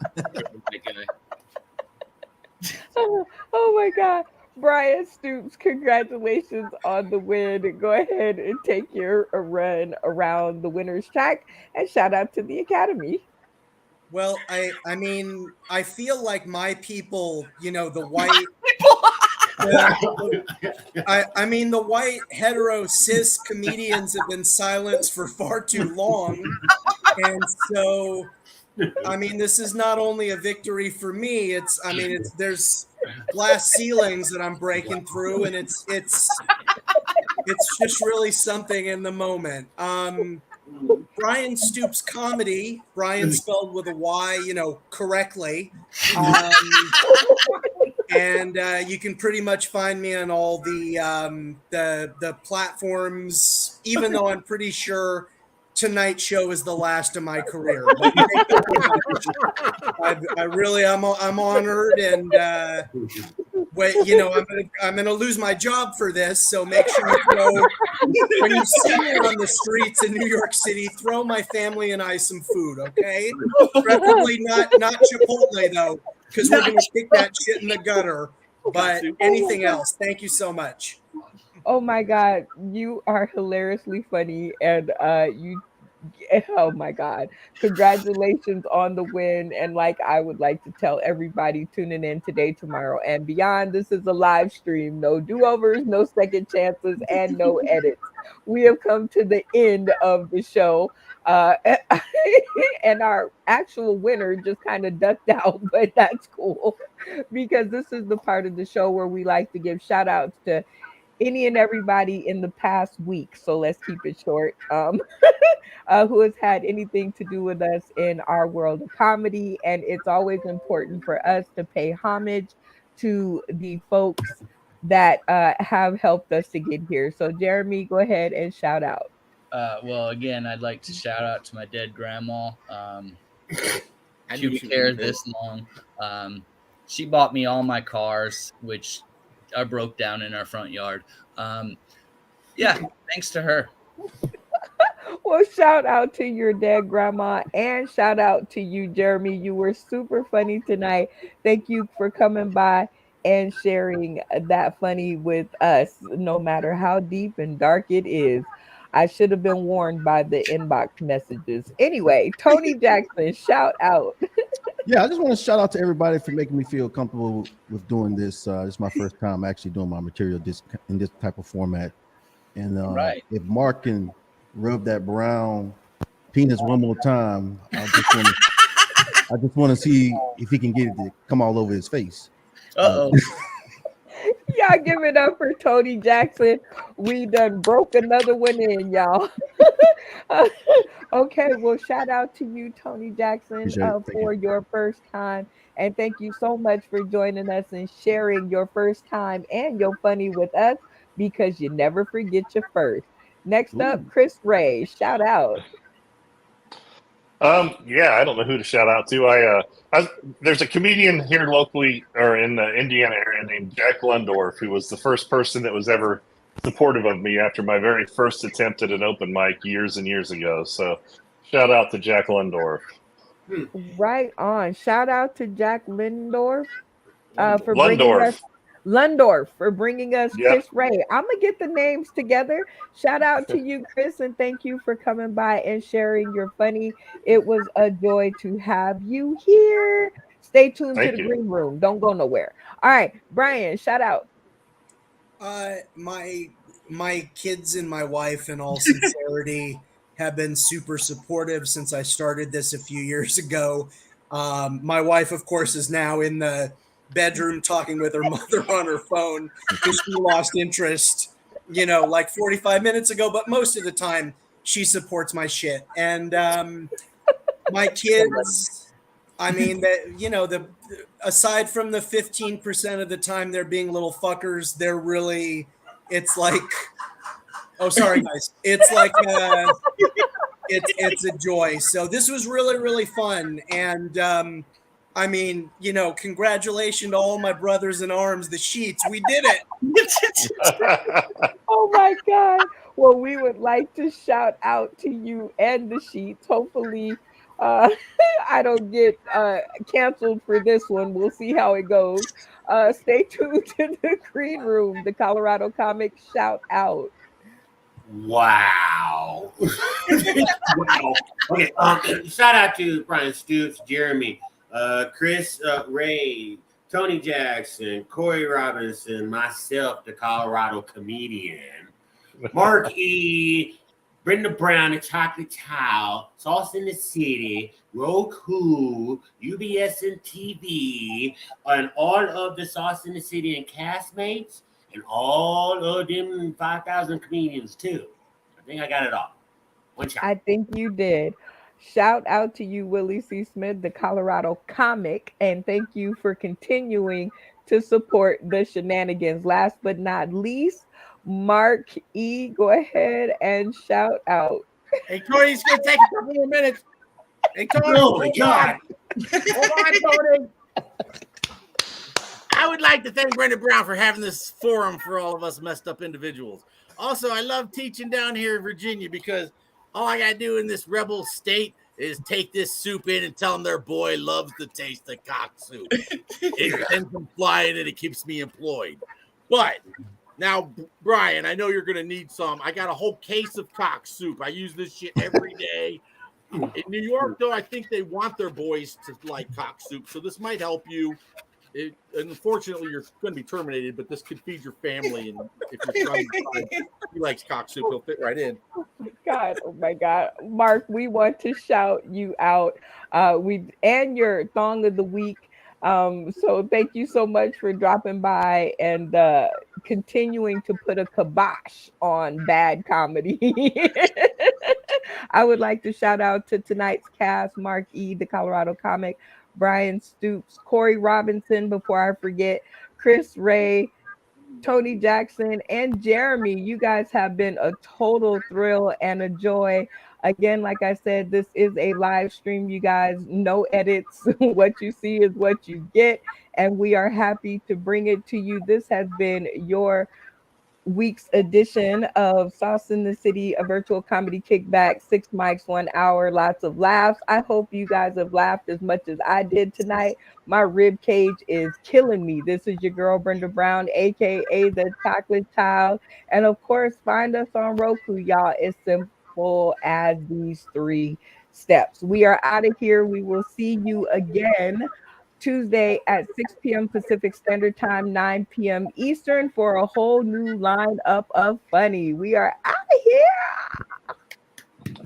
Oh my God. Brian Stoops, congratulations on the win. Go ahead and take your run around the winner's track and shout out to the Academy. Well, I mean, I feel like my people, the white I mean, the white hetero cis comedians have been silenced for far too long. And so, I mean, this is not only a victory for me, there's glass ceilings that I'm breaking through, and it's just really something in the moment. Brian Stoops comedy, Brian spelled with a Y, correctly. And you can pretty much find me on all the platforms, even though I'm pretty sure Tonight Show is the last of my career. I'm honored, and I'm gonna lose my job for this. So make sure when you see me on the streets in New York City, throw my family and I some food, okay? Preferably not Chipotle though, because we're gonna kick that shit in the gutter. But anything else, thank you so much. Oh my God, you are hilariously funny, and oh my God, congratulations on the win. And like I would like to tell everybody tuning in today, tomorrow, and beyond, this is a live stream. No do-overs, no second chances, and no edits. We have come to the end of the show. And our actual winner just kind of ducked out, but that's cool because this is the part of the show where we like to give shout outs to any and everybody in the past week. So let's keep it short. Who has had anything to do with us in our world of comedy. And it's always important for us to pay homage to the folks that have helped us to get here. So Jeremy, go ahead and shout out. Well, again, I'd like to shout out to my dead grandma. She was here this long. She bought me all my cars, which I broke down in our front yard. Yeah, thanks to her. Well, shout out to your dead grandma and shout out to you, Jeremy. You were super funny tonight. Thank you for coming by and sharing that funny with us, no matter how deep and dark it is. I should have been warned by the inbox messages. Anyway, Tony Jackson, shout out. Yeah, I just want to shout out to everybody for making me feel comfortable with doing this. This is my first time actually doing my material in this type of format. And Right. if Mark can rub that brown penis one more time, I just want to see if he can get it to come all over his face. Uh-oh. Y'all give it up for Tony Jackson. We done broke another one in, y'all. Okay, well, shout out to you, Tony Jackson, Appreciate it. Thank for your first time. And thank you so much for joining us and sharing your first time and your funny with us, because you never forget your first. Next up, Chris Ray, shout out. Yeah, I don't know who to shout out to. There's a comedian here locally or in the Indiana area named Jack Lundorf, who was the first person that was ever supportive of me after my very first attempt at an open mic years and years ago. So shout out to Jack Lundorf. Right on. Shout out to Jack Lindorf for bringing Lundorf. us Lundorf for bringing us Yep. Chris Ray. I'm gonna get the names together. Shout out to you, Chris, and thank you for coming by and sharing your funny. It was a joy to have you here. Stay tuned Thank to the you. green room. Don't go nowhere. All right, Brian, shout out. My kids and my wife, in all sincerity, have been super supportive since I started this a few years ago. My wife, of course, is now in the bedroom talking with her mother on her phone because she lost interest, like 45 minutes ago. But most of the time, she supports my shit. And my kids, I mean, aside from the 15% of the time they're being little fuckers, they're really, it's like, oh, sorry, guys. It's like, it's a joy. So this was really, really fun. And, I mean, congratulations to all my brothers in arms, the Sheets. We did it. Oh my God. Well, we would like to shout out to you and the Sheets. Hopefully, I don't get canceled for this one. We'll see how it goes. Stay tuned to the green room, the Colorado Comic shout out. Wow. Wow. Okay. Shout out to Brian Stoops, Jeremy, Chris Ray, Tony Jackson, Corey Robinson, myself, the Colorado comedian, Mark E, Brenda Brown, the Chocolate Child, Sauce in the City, Roku, UBS and TV, and all of the Sauce in the City and castmates, and all of them 5,000 comedians too. I think I got it all. One shot. I think you did. Shout out to you, Willie C. Smith, the Colorado comic, and thank you for continuing to support the shenanigans. Last but not least, Mark E. Go ahead and shout out. Hey, Tony, it's going to take a couple more minutes. Hey, Tony. Oh my God. Hold on, Tony. I would like to thank Brenda Brown for having this forum for all of us messed up individuals. Also, I love teaching down here in Virginia because all I got to do in this rebel state is take this soup in and tell them their boy loves the taste of cock soup. It sends them flying and it keeps me employed. But now, Brian, I know you're going to need some. I got a whole case of cock soup. I use this shit every day. In New York, though, I think they want their boys to like cock soup. So this might help you. Unfortunately, you're going to be terminated, but this could feed your family. And if your son he likes cock soup, he'll fit right in. Oh my God. Mark, we want to shout you out. And your thong of the week. So thank you so much for dropping by and continuing to put a kibosh on bad comedy. I would like to shout out to tonight's cast, Mark E., the Colorado comic, Brian Stoops, Corey Robinson, before I forget, Chris Ray, Tony Jackson, and Jeremy. You guys have been a total thrill and a joy. Again, like I said, this is a live stream, you guys. No edits. What you see is what you get. And we are happy to bring it to you. This has been your week's edition of Sauce in the City, a virtual comedy kickback, 6 mics, 1 hour, lots of laughs. I hope you guys have laughed as much as I did tonight. My rib cage is killing me. This is your girl, Brenda Brown, aka the Chocolate Child. And of course, find us on Roku, y'all. It's simple as these 3 steps. We are out of here. We will see you again Tuesday at 6 p.m. Pacific Standard Time, 9 p.m. Eastern for a whole new lineup of funny. We are out of here.